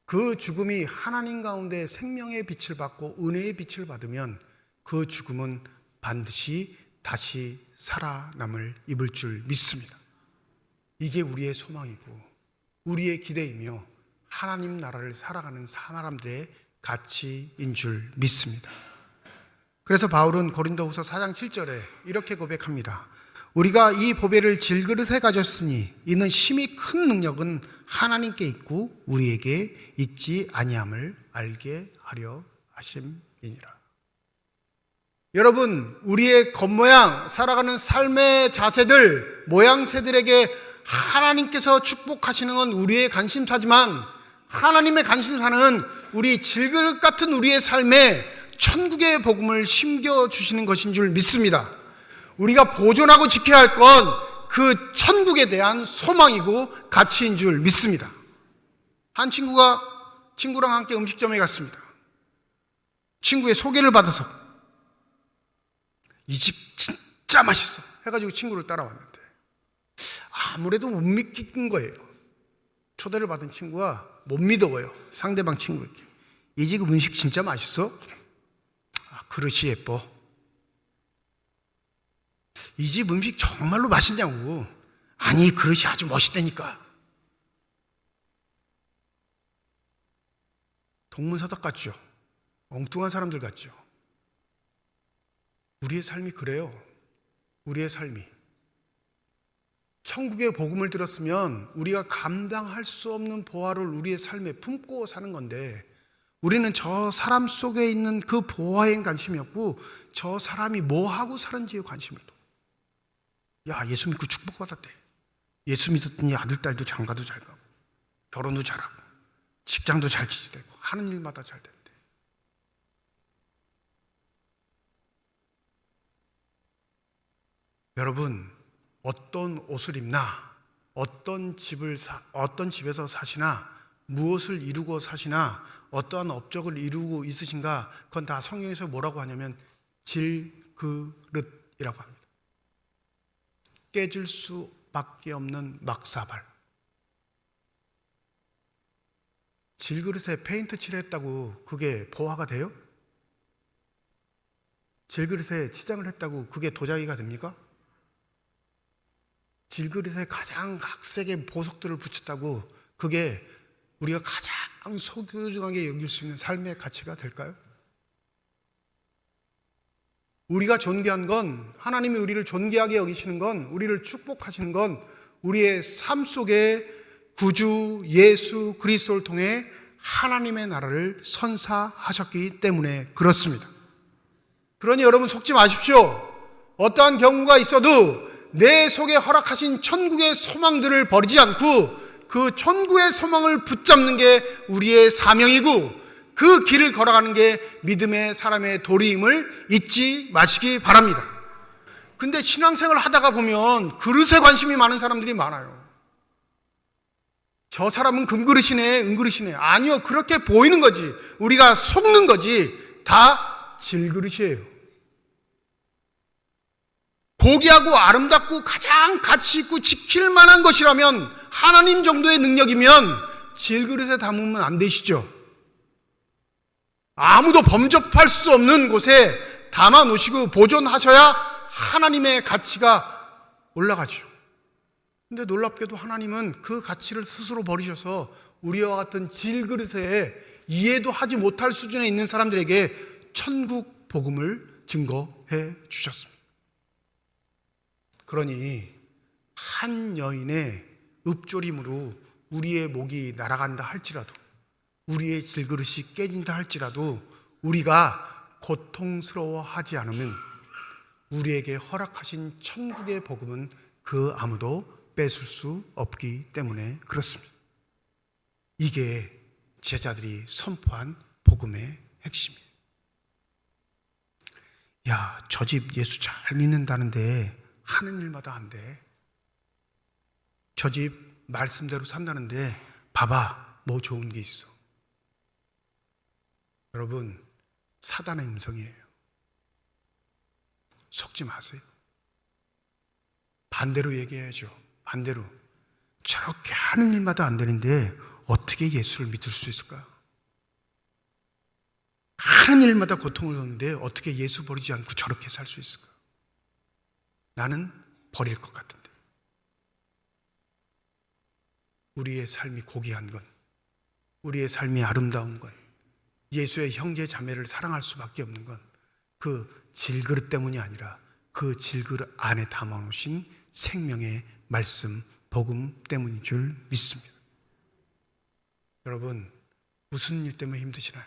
그 죽음이 하나님 가운데 생명의 빛을 받고 은혜의 빛을 받으면 그 죽음은 반드시 다시 살아남을 입을 줄 믿습니다. 이게 우리의 소망이고 우리의 기대이며 하나님 나라를 살아가는 사람들의 가치인 줄 믿습니다. 그래서 바울은 고린도후서 4장 7절에 이렇게 고백합니다. 우리가 이 보배를 질그릇에 가졌으니 이는 심히 큰 능력은 하나님께 있고 우리에게 있지 아니함을 알게 하려 하심이니라. 여러분, 우리의 겉모양, 살아가는 삶의 자세들, 모양새들에게 하나님께서 축복하시는 건 우리의 관심사지만 하나님의 관심사는 우리 질그릇 같은 우리의 삶에 천국의 복음을 심겨주시는 것인 줄 믿습니다. 우리가 보존하고 지켜야 할 건 그 천국에 대한 소망이고 가치인 줄 믿습니다. 한 친구랑 함께 음식점에 갔습니다. 친구의 소개를 받아서 이 집 진짜 맛있어 해가지고 친구를 따라왔는데 아무래도 못 믿긴 거예요. 초대를 받은 친구가 못 믿어요. 상대방 친구에게. 이 집 음식 진짜 맛있어? 그릇이 예뻐. 이 집 음식 정말로 맛있냐고. 아니, 그릇이 아주 멋있다니까. 동문서답 같죠? 엉뚱한 사람들 같죠? 우리의 삶이 그래요. 우리의 삶이. 천국의 복음을 들었으면 우리가 감당할 수 없는 보화를 우리의 삶에 품고 사는 건데, 우리는 저 사람 속에 있는 그 보화에 관심이 없고 저 사람이 뭐 하고 사는지에 관심을 둬. 야, 예수 믿고 축복받았대. 예수 믿었더니 아들, 딸도 장가도 잘 가고 결혼도 잘하고 직장도 잘 지지되고 하는 일마다 잘 된대. 여러분, 어떤 옷을 입나, 어떤 집에서 사시나, 무엇을 이루고 사시나, 어떠한 업적을 이루고 있으신가, 그건 다 성경에서 뭐라고 하냐면 질그릇이라고 합니다. 깨질 수밖에 없는 막사발. 질그릇에 페인트 칠했다고 그게 보화가 돼요? 질그릇에 치장을 했다고 그게 도자기가 됩니까? 질그릇에 가장 각색의 보석들을 붙였다고 그게 우리가 가장 소중하게 여길 수 있는 삶의 가치가 될까요? 우리가 존귀한 건, 하나님이 우리를 존귀하게 여기시는 건, 우리를 축복하시는 건 우리의 삶 속에 구주 예수 그리스도를 통해 하나님의 나라를 선사하셨기 때문에 그렇습니다. 그러니 여러분 속지 마십시오. 어떠한 경우가 있어도 내 속에 허락하신 천국의 소망들을 버리지 않고 그 천국의 소망을 붙잡는 게 우리의 사명이고, 그 길을 걸어가는 게 믿음의 사람의 도리임을 잊지 마시기 바랍니다. 근데 신앙생활을 하다가 보면 그릇에 관심이 많은 사람들이 많아요. 저 사람은 금그릇이네, 은그릇이네. 아니요, 그렇게 보이는 거지. 우리가 속는 거지. 다 질그릇이에요. 고귀하고 아름답고 가장 가치 있고 지킬 만한 것이라면, 하나님 정도의 능력이면 질그릇에 담으면 안 되시죠. 아무도 범접할 수 없는 곳에 담아 놓으시고 보존하셔야 하나님의 가치가 올라가죠. 근데 놀랍게도 하나님은 그 가치를 스스로 버리셔서 우리와 같은 질그릇에 이해도 하지 못할 수준에 있는 사람들에게 천국 복음을 증거해 주셨습니다. 그러니 한 여인의 읍조림으로 우리의 목이 날아간다 할지라도, 우리의 질그릇이 깨진다 할지라도 우리가 고통스러워하지 않으면 우리에게 허락하신 천국의 복음은 그 아무도 뺏을 수 없기 때문에 그렇습니다. 이게 제자들이 선포한 복음의 핵심이에요. 야, 저 집 예수 잘 믿는다는데 하는 일마다 안 돼. 저 집 말씀대로 산다는데 봐봐, 뭐 좋은 게 있어. 여러분, 사단의 음성이에요. 속지 마세요. 반대로 얘기해야죠. 반대로. 저렇게 하는 일마다 안 되는데 어떻게 예수를 믿을 수 있을까? 하는 일마다 고통을 얻는데 어떻게 예수 버리지 않고 저렇게 살 수 있을까? 나는 버릴 것 같은데. 우리의 삶이 고귀한 건, 우리의 삶이 아름다운 건, 예수의 형제 자매를 사랑할 수밖에 없는 건 그 질그릇 때문이 아니라 그 질그릇 안에 담아놓으신 생명의 말씀, 복음 때문인 줄 믿습니다. 여러분, 무슨 일 때문에 힘드시나요?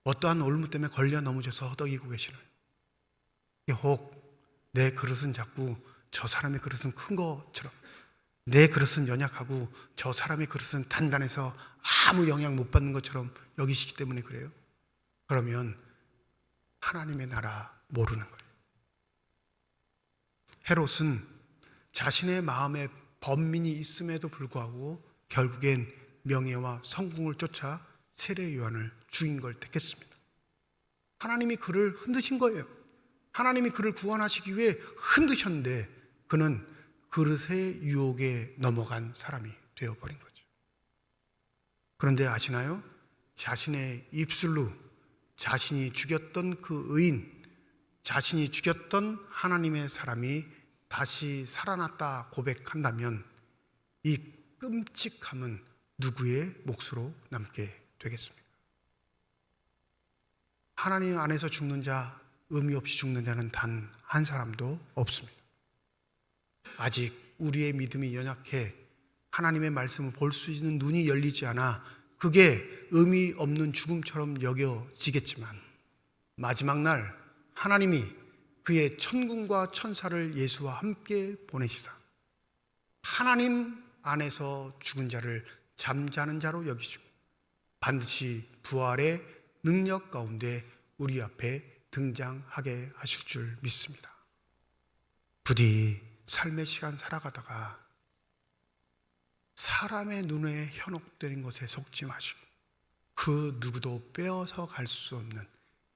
어떠한 올무 때문에 걸려 넘어져서 허덕이고 계시나요? 혹 내 그릇은 자꾸 저 사람의 그릇은 큰 것처럼, 내 그릇은 연약하고 저 사람의 그릇은 단단해서 아무 영향 못 받는 것처럼 여기시기 때문에 그래요? 그러면 하나님의 나라 모르는 거예요. 헤롯은 자신의 마음에 번민이 있음에도 불구하고 결국엔 명예와 성공을 쫓아 세례 요한을 죽인 걸 택했습니다. 하나님이 그를 흔드신 거예요. 하나님이 그를 구원하시기 위해 흔드셨는데 그는 그릇의 유혹에 넘어간 사람이 되어버린 거죠. 그런데 아시나요? 자신의 입술로 자신이 죽였던 그 의인, 자신이 죽였던 하나님의 사람이 다시 살아났다 고백한다면 이 끔찍함은 누구의 몫으로 남게 되겠습니까? 하나님 안에서 죽는 자, 의미 없이 죽는 자는 단 한 사람도 없습니다. 아직 우리의 믿음이 연약해 하나님의 말씀을 볼 수 있는 눈이 열리지 않아 그게 의미 없는 죽음처럼 여겨지겠지만 마지막 날 하나님이 그의 천군과 천사를 예수와 함께 보내시사 하나님 안에서 죽은 자를 잠자는 자로 여기시고 반드시 부활의 능력 가운데 우리 앞에 등장하게 하실 줄 믿습니다. 부디 삶의 시간 살아가다가 사람의 눈에 현혹된 것에 속지 마시고 그 누구도 빼어서 갈 수 없는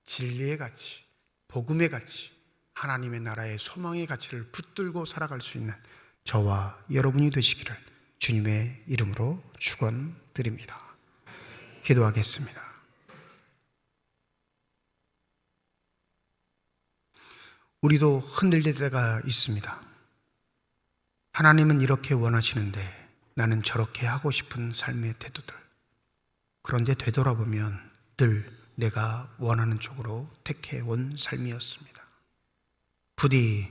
진리의 가치, 복음의 가치, 하나님의 나라의 소망의 가치를 붙들고 살아갈 수 있는 저와 여러분이 되시기를 주님의 이름으로 축원드립니다. 기도하겠습니다. 우리도 흔들릴 때가 있습니다. 하나님은 이렇게 원하시는데 나는 저렇게 하고 싶은 삶의 태도들. 그런데 되돌아보면 늘 내가 원하는 쪽으로 택해온 삶이었습니다. 부디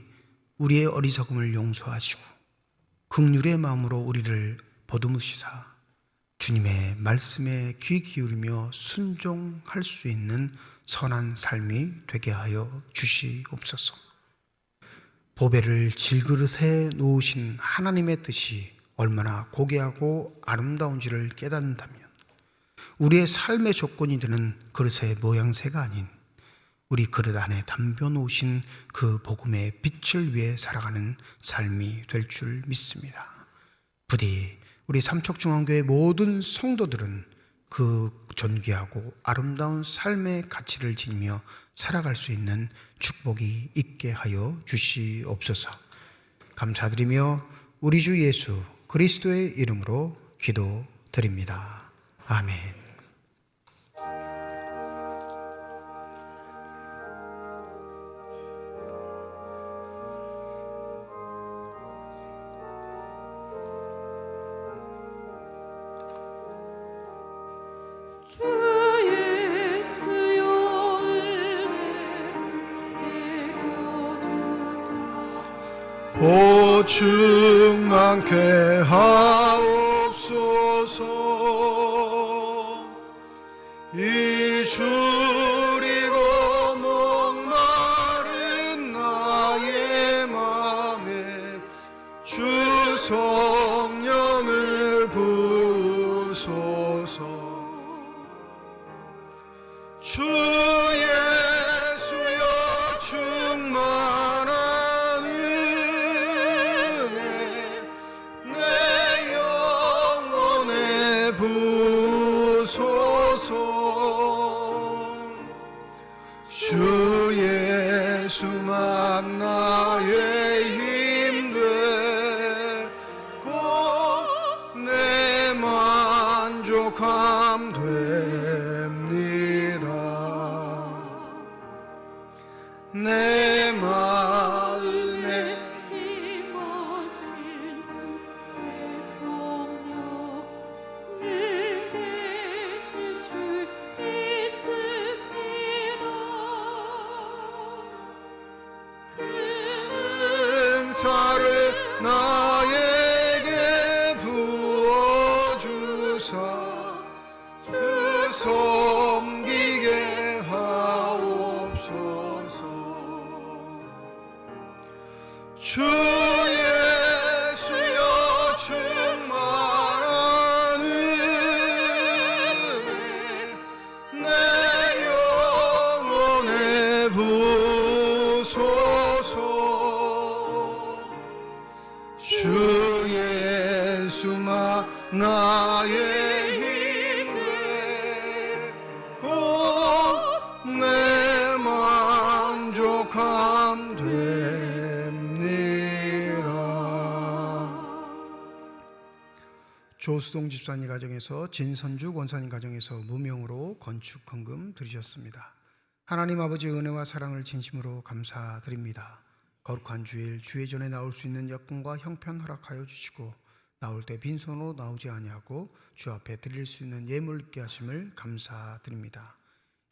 우리의 어리석음을 용서하시고 긍휼의 마음으로 우리를 보듬으시사 주님의 말씀에 귀 기울이며 순종할 수 있는 선한 삶이 되게 하여 주시옵소서. 보배를 질그릇에 놓으신 하나님의 뜻이 얼마나 고귀하고 아름다운지를 깨닫는다면 우리의 삶의 조건이 되는 그릇의 모양새가 아닌 우리 그릇 안에 담겨 놓으신 그 복음의 빛을 위해 살아가는 삶이 될 줄 믿습니다. 부디 우리 삼척중앙교회 모든 성도들은 그 존귀하고 아름다운 삶의 가치를 지니며 살아갈 수 있는 축복이 있게 하여 주시옵소서. 감사드리며 우리 주 예수 그리스도의 이름으로 기도드립니다. 아멘. 주 예수여 은혜를 내려주사 보충 많게 하옵소서. 이 주리고 목마른 나의 맘에 주 성령을 부으소서. 주 예수여 충만한 은혜 내 영혼에 부으소서. 주 예수만 나의 힘되 곧 내 만족함 됩니다. 내 마음에 힘하신 주의 성령 늘 계신 줄 믿습니다. 은사를 나에게 부어주사 주 섬기게 하옵소서. 주 예수여 충만한 은혜 내 영혼에 부으소서. 주 예수만 나의 힘되 곧 내 만족함 됩니다. 조수동 집사님 가정에서 진선주 권사님 가정에서 무명으로 건축 헌금 드리셨습니다. 하나님 아버지의 은혜와 사랑을 진심으로 감사드립니다. 거룩한 주일 주의 전에 나올 수 있는 여건과 형편 허락하여 주시고 나올 때 빈손으로 나오지 아니하고 주 앞에 드릴 수 있는 예물 있게 하심을 감사드립니다.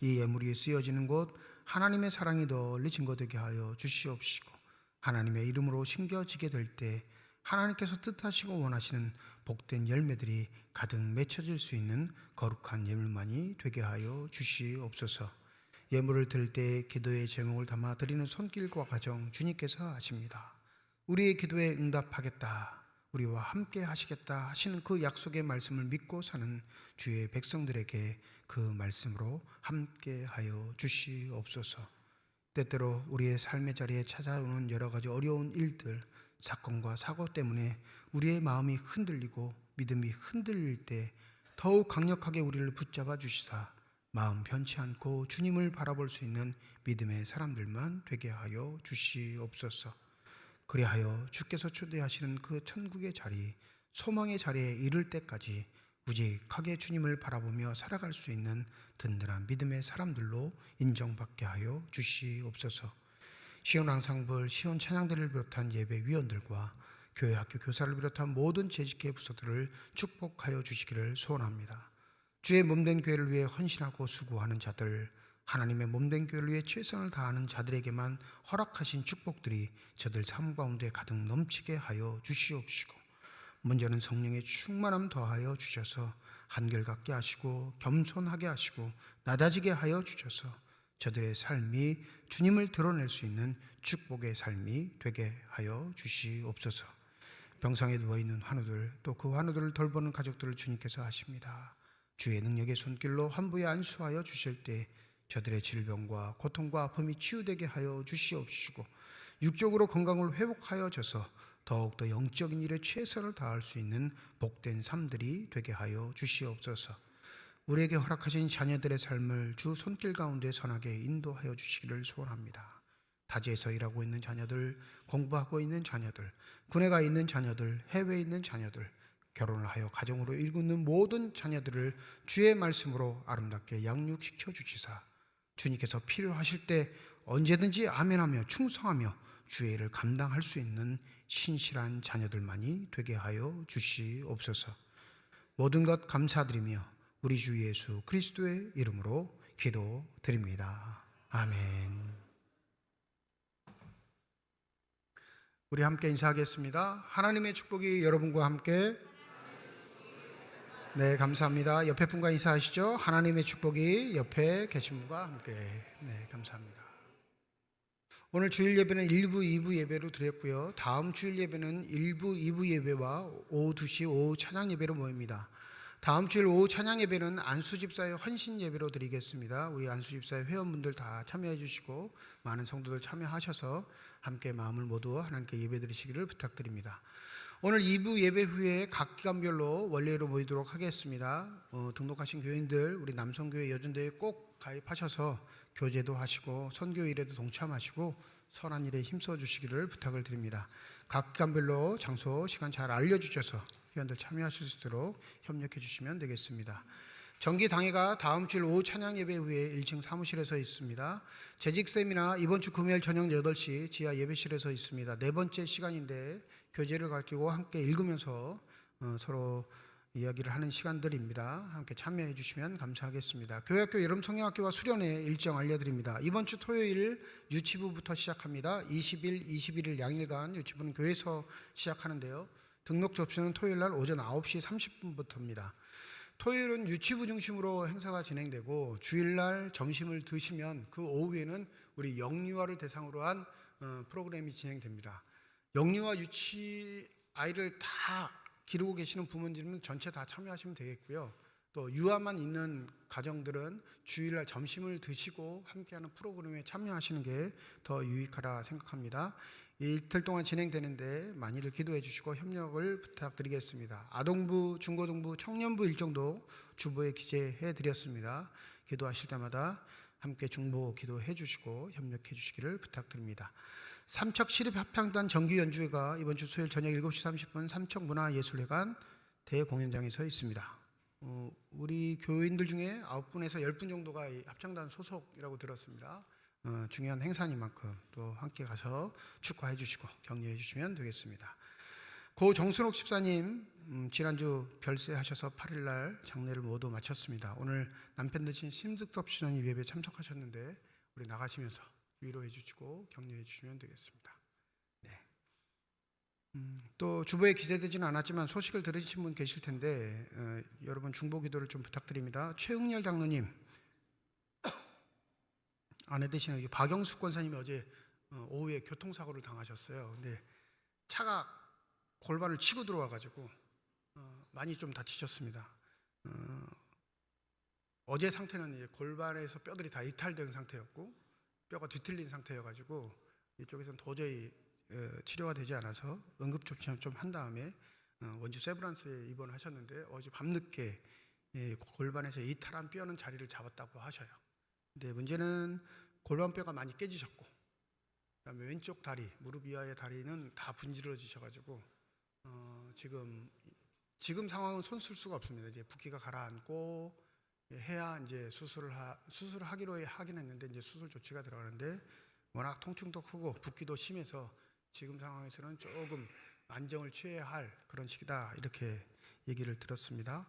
이 예물이 쓰여지는 곳 하나님의 사랑이 널리 증거되게 하여 주시옵시고 하나님의 이름으로 심겨지게 될 때 하나님께서 뜻하시고 원하시는 복된 열매들이 가득 맺혀질 수 있는 거룩한 예물만이 되게 하여 주시옵소서. 예물을 드릴 때 기도의 제목을 담아 드리는 손길과 과정 주님께서 아십니다. 우리의 기도에 응답하겠다, 우리와 함께 하시겠다 하시는 그 약속의 말씀을 믿고 사는 주의 백성들에게 그 말씀으로 함께 하여 주시옵소서. 때때로 우리의 삶의 자리에 찾아오는 여러 가지 어려운 일들, 사건과 사고 때문에 우리의 마음이 흔들리고 믿음이 흔들릴 때 더욱 강력하게 우리를 붙잡아 주시사 마음 변치 않고 주님을 바라볼 수 있는 믿음의 사람들만 되게 하여 주시옵소서. 그리하여 주께서 초대하시는 그 천국의 자리, 소망의 자리에 이를 때까지 우직하게 주님을 바라보며 살아갈 수 있는 든든한 믿음의 사람들로 인정받게 하여 주시옵소서. 시온 앙상블, 시온 찬양대를 비롯한 예배 위원들과 교회 학교 교사를 비롯한 모든 재직계 부서들을 축복하여 주시기를 소원합니다. 주의 몸된 교회를 위해 헌신하고 수고하는 자들, 하나님의 몸된 교회를 위해 최선을 다하는 자들에게만 허락하신 축복들이 저들 삶 가운데 가득 넘치게 하여 주시옵시고 먼저는 성령의 충만함 더하여 주셔서 한결같게 하시고 겸손하게 하시고 낮아지게 하여 주셔서 저들의 삶이 주님을 드러낼 수 있는 축복의 삶이 되게 하여 주시옵소서. 병상에 누워있는 환우들, 또 그 환우들을 돌보는 가족들을 주님께서 아십니다. 주의 능력의 손길로 환부에 안수하여 주실 때 저들의 질병과 고통과 아픔이 치유되게 하여 주시옵시고 육적으로 건강을 회복하여 줘서 더욱더 영적인 일에 최선을 다할 수 있는 복된 삶들이 되게 하여 주시옵소서. 우리에게 허락하신 자녀들의 삶을 주 손길 가운데 선하게 인도하여 주시기를 소원합니다. 타지에서 일하고 있는 자녀들, 공부하고 있는 자녀들, 군에 가 있는 자녀들, 해외에 있는 자녀들, 결혼을 하여 가정으로 일구는 모든 자녀들을 주의 말씀으로 아름답게 양육시켜 주시사 주님께서 필요하실 때 언제든지 아멘하며 충성하며 주의 일을 감당할 수 있는 신실한 자녀들만이 되게 하여 주시옵소서. 모든 것 감사드리며 우리 주 예수 그리스도의 이름으로 기도드립니다. 아멘. 우리 함께 인사하겠습니다. 하나님의 축복이 여러분과 함께. 네, 감사합니다. 옆에 분과 인사하시죠. 하나님의 축복이 옆에 계신 분과 함께. 네, 감사합니다. 오늘 주일 예배는 1부, 2부 예배로 드렸고요. 다음 주일 예배는 1부, 2부 예배와 오후 2시 오후 찬양 예배로 모입니다. 다음 주일 오후 찬양 예배는 안수집사의 헌신 예배로 드리겠습니다. 우리 안수집사의 회원분들 다 참여해 주시고 많은 성도들 참여하셔서 함께 마음을 모두 하나님께 예배 드리시기를 부탁드립니다. 오늘 2부 예배 후에 각 기간별로 원래로 모이도록 하겠습니다. 등록하신 교인들 우리 남성교회 여전대회 꼭 가입하셔서 교제도 하시고 선교일에도 동참하시고 선한 일에 힘써 주시기를 부탁을 드립니다. 각 기간별로 장소 시간 잘 알려주셔서 회원들 참여하실 수 있도록 협력해 주시면 되겠습니다. 정기 당회가 다음 주일 오후 찬양 예배 후에 1층 사무실에서 있습니다. 재직 세미나 이번 주 금요일 저녁 8시 지하 예배실에서 있습니다. 네 번째 시간인데 교재를 가지고 함께 읽으면서 서로 이야기를 하는 시간들입니다. 함께 참여해 주시면 감사하겠습니다. 교회학교 여름 성경학교와 수련회 일정 알려드립니다. 이번 주 토요일 유치부부터 시작합니다. 20일, 21일 양일간 유치부는 교회에서 시작하는데요. 등록 접수는 토요일 날 오전 9시 30분부터입니다. 토요일은 유치부 중심으로 행사가 진행되고 주일날 점심을 드시면 그 오후에는 우리 영유아를 대상으로 한 프로그램이 진행됩니다. 영유아 유치 아이를 다 기르고 계시는 부모님은 전체 다 참여하시면 되겠고요. 또 유아만 있는 가정들은 주일날 점심을 드시고 함께하는 프로그램에 참여하시는 게 더 유익하다 생각합니다. 이틀 동안 진행되는데 많이들 기도해 주시고 협력을 부탁드리겠습니다. 아동부, 중고등부, 청년부 일정도 주보에 기재해 드렸습니다. 기도하실 때마다 함께 중보 기도해 주시고 협력해 주시기를 부탁드립니다. 삼척 시립합창단 정기 연주회가 이번 주 수요일 저녁 7시 30분 삼척문화예술회관 대공연장에 서 있습니다. 우리 교인들 중에 9분에서 10분 정도가 이 합창단 소속이라고 들었습니다. 중요한 행사인 만큼 또 함께 가서 축하해 주시고 격려해 주시면 되겠습니다. 고 정순옥 집사님 지난주 별세하셔서 8일날 장례를 모두 마쳤습니다. 오늘 남편 되신 심득섭 신원이 예배에 참석하셨는데 우리 나가시면서 위로해 주시고 격려해 주시면 되겠습니다. 네. 또 주보에 기재되지는 않았지만 소식을 들으신 분 계실 텐데 여러분 중보 기도를 좀 부탁드립니다. 최응렬 장로님 아내 되시는 박영숙 권사님이 어제 오후에 교통사고를 당하셨어요. 근데 차가 골반을 치고 들어와가지고 많이 좀 다치셨습니다. 어제 상태는 이제 골반에서 뼈들이 다 이탈된 상태였고 뼈가 뒤틀린 상태여가지고 이쪽에서는 도저히 치료가 되지 않아서 응급조치를 좀 한 다음에 원주 세브란스에 입원하셨는데 어제 밤늦게 골반에서 이탈한 뼈는 자리를 잡았다고 하셔요. 근데 문제는 골반뼈가 많이 깨지셨고 그다음에 왼쪽 다리, 무릎 이하의 다리는 다 분질러지셔가지고 지금 상황은 손 쓸 수가 없습니다. 이제 붓기가 가라앉고 해야 이제 수술을 하기로 하긴 했는데 이제 수술 조치가 들어가는데 워낙 통증도 크고 붓기도 심해서 지금 상황에서는 조금 안정을 취해야 할 그런 시기다 이렇게 얘기를 들었습니다.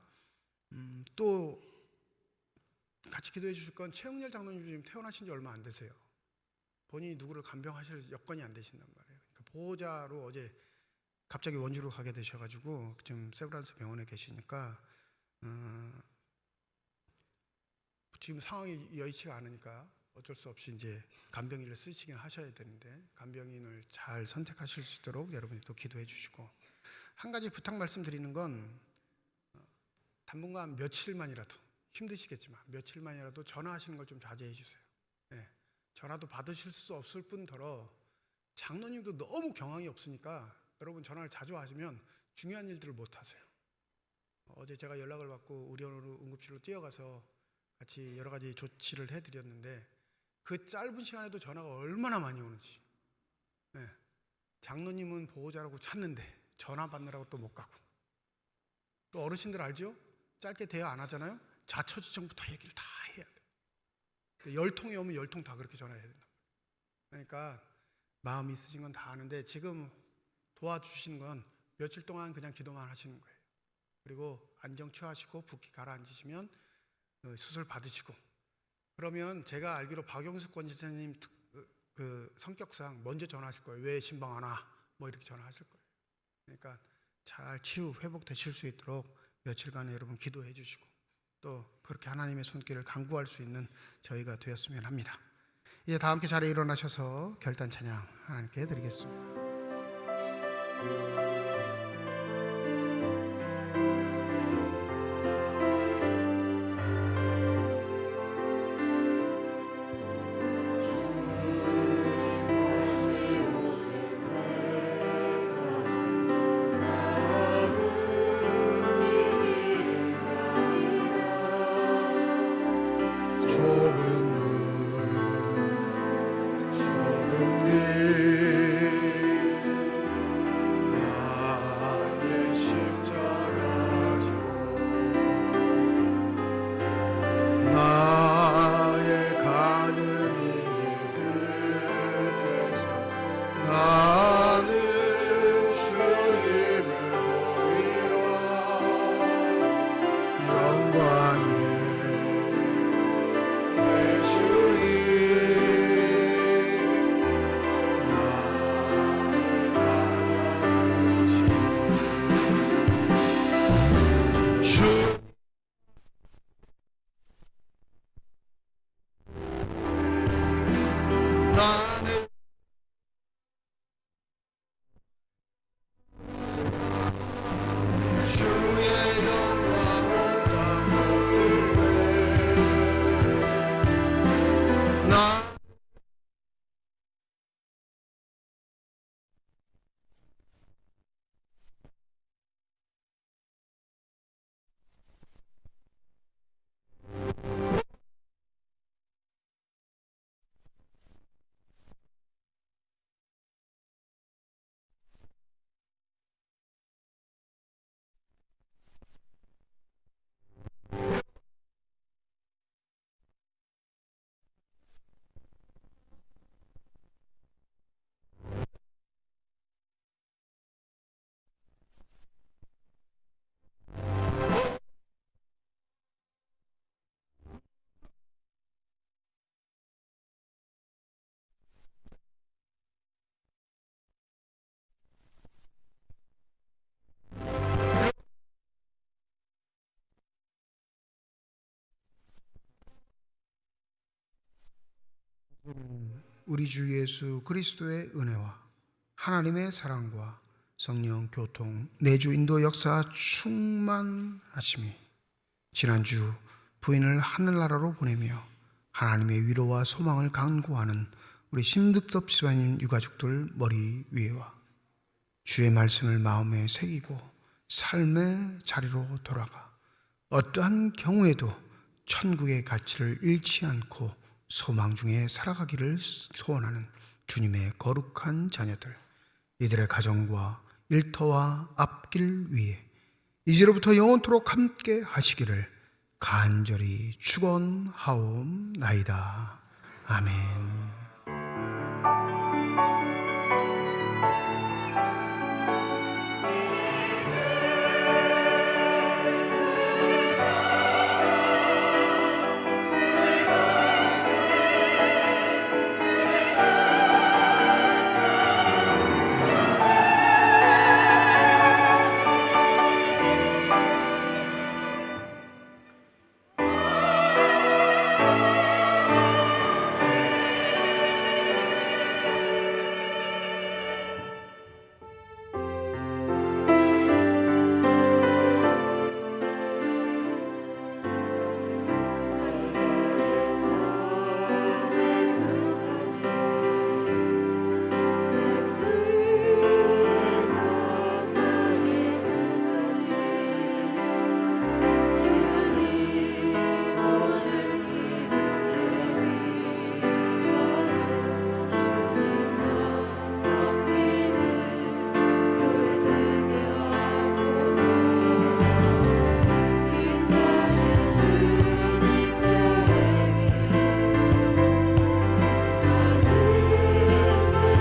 또 같이 기도해 주실 건 최응렬 장로님 지금 퇴원하신 지 얼마 안 되세요. 본인이 누구를 간병하실 여건이 안 되신단 말이에요. 그러니까 보호자로 어제 갑자기 원주로 가게 되셔가지고 지금 세브란스 병원에 계시니까 지금 상황이 여의치가 않으니까 어쩔 수 없이 이제 간병인을 쓰시긴 하셔야 되는데 간병인을 잘 선택하실 수 있도록 여러분이 또 기도해 주시고 한 가지 부탁 말씀드리는 건 당분간 며칠만이라도 힘드시겠지만 며칠만이라도 전화하시는 걸 좀 자제해 주세요. 네. 전화도 받으실 수 없을 뿐더러 장로님도 너무 경황이 없으니까 여러분 전화를 자주 하시면 중요한 일들을 못 하세요. 어제 제가 연락을 받고 의료원으로 응급실로 뛰어가서 같이 여러 가지 조치를 해드렸는데 그 짧은 시간에도 전화가 얼마나 많이 오는지. 네. 장로님은 보호자라고 찾는데 전화 받느라고 또 못 가고. 또 어르신들 알죠? 짧게 대화 안 하잖아요. 자초지종부터 얘기를 다 해야 돼. 10통이 오면 10통 다 그렇게 전화해야 된다. 그러니까 마음이 있으신 건 다 아는데 지금 도와주시는 건 며칠 동안 그냥 기도만 하시는 거예요. 그리고 안정 취하시고 붓기 가라앉으시면 수술 받으시고 그러면 제가 알기로 박영숙 권지사님 그 성격상 먼저 전화하실 거예요. 왜 신방 안 와? 뭐 이렇게 전화하실 거예요. 그러니까 잘 치유 회복되실 수 있도록 며칠간 여러분 기도해 주시고 또 그렇게 하나님의 손길을 간구할 수 있는 저희가 되었으면 합니다. 이제 다 함께 자리에 일어나셔서 결단 찬양 하나님께 드리겠습니다. 나의 십자가 우리 주 예수 그리스도의 은혜와 하나님의 사랑과 성령 교통, 내주 인도 역사 충만하심이 지난주 부인을 하늘나라로 보내며 하나님의 위로와 소망을 간구하는 우리 심득섭 집사님 유가족들 머리 위에와 주의 말씀을 마음에 새기고 삶의 자리로 돌아가 어떠한 경우에도 천국의 가치를 잃지 않고 소망 중에 살아가기를 소원하는 주님의 거룩한 자녀들, 이들의 가정과 일터와 앞길 위에 이제로부터 영원토록 함께 하시기를 간절히 축원하옵나이다. 아멘.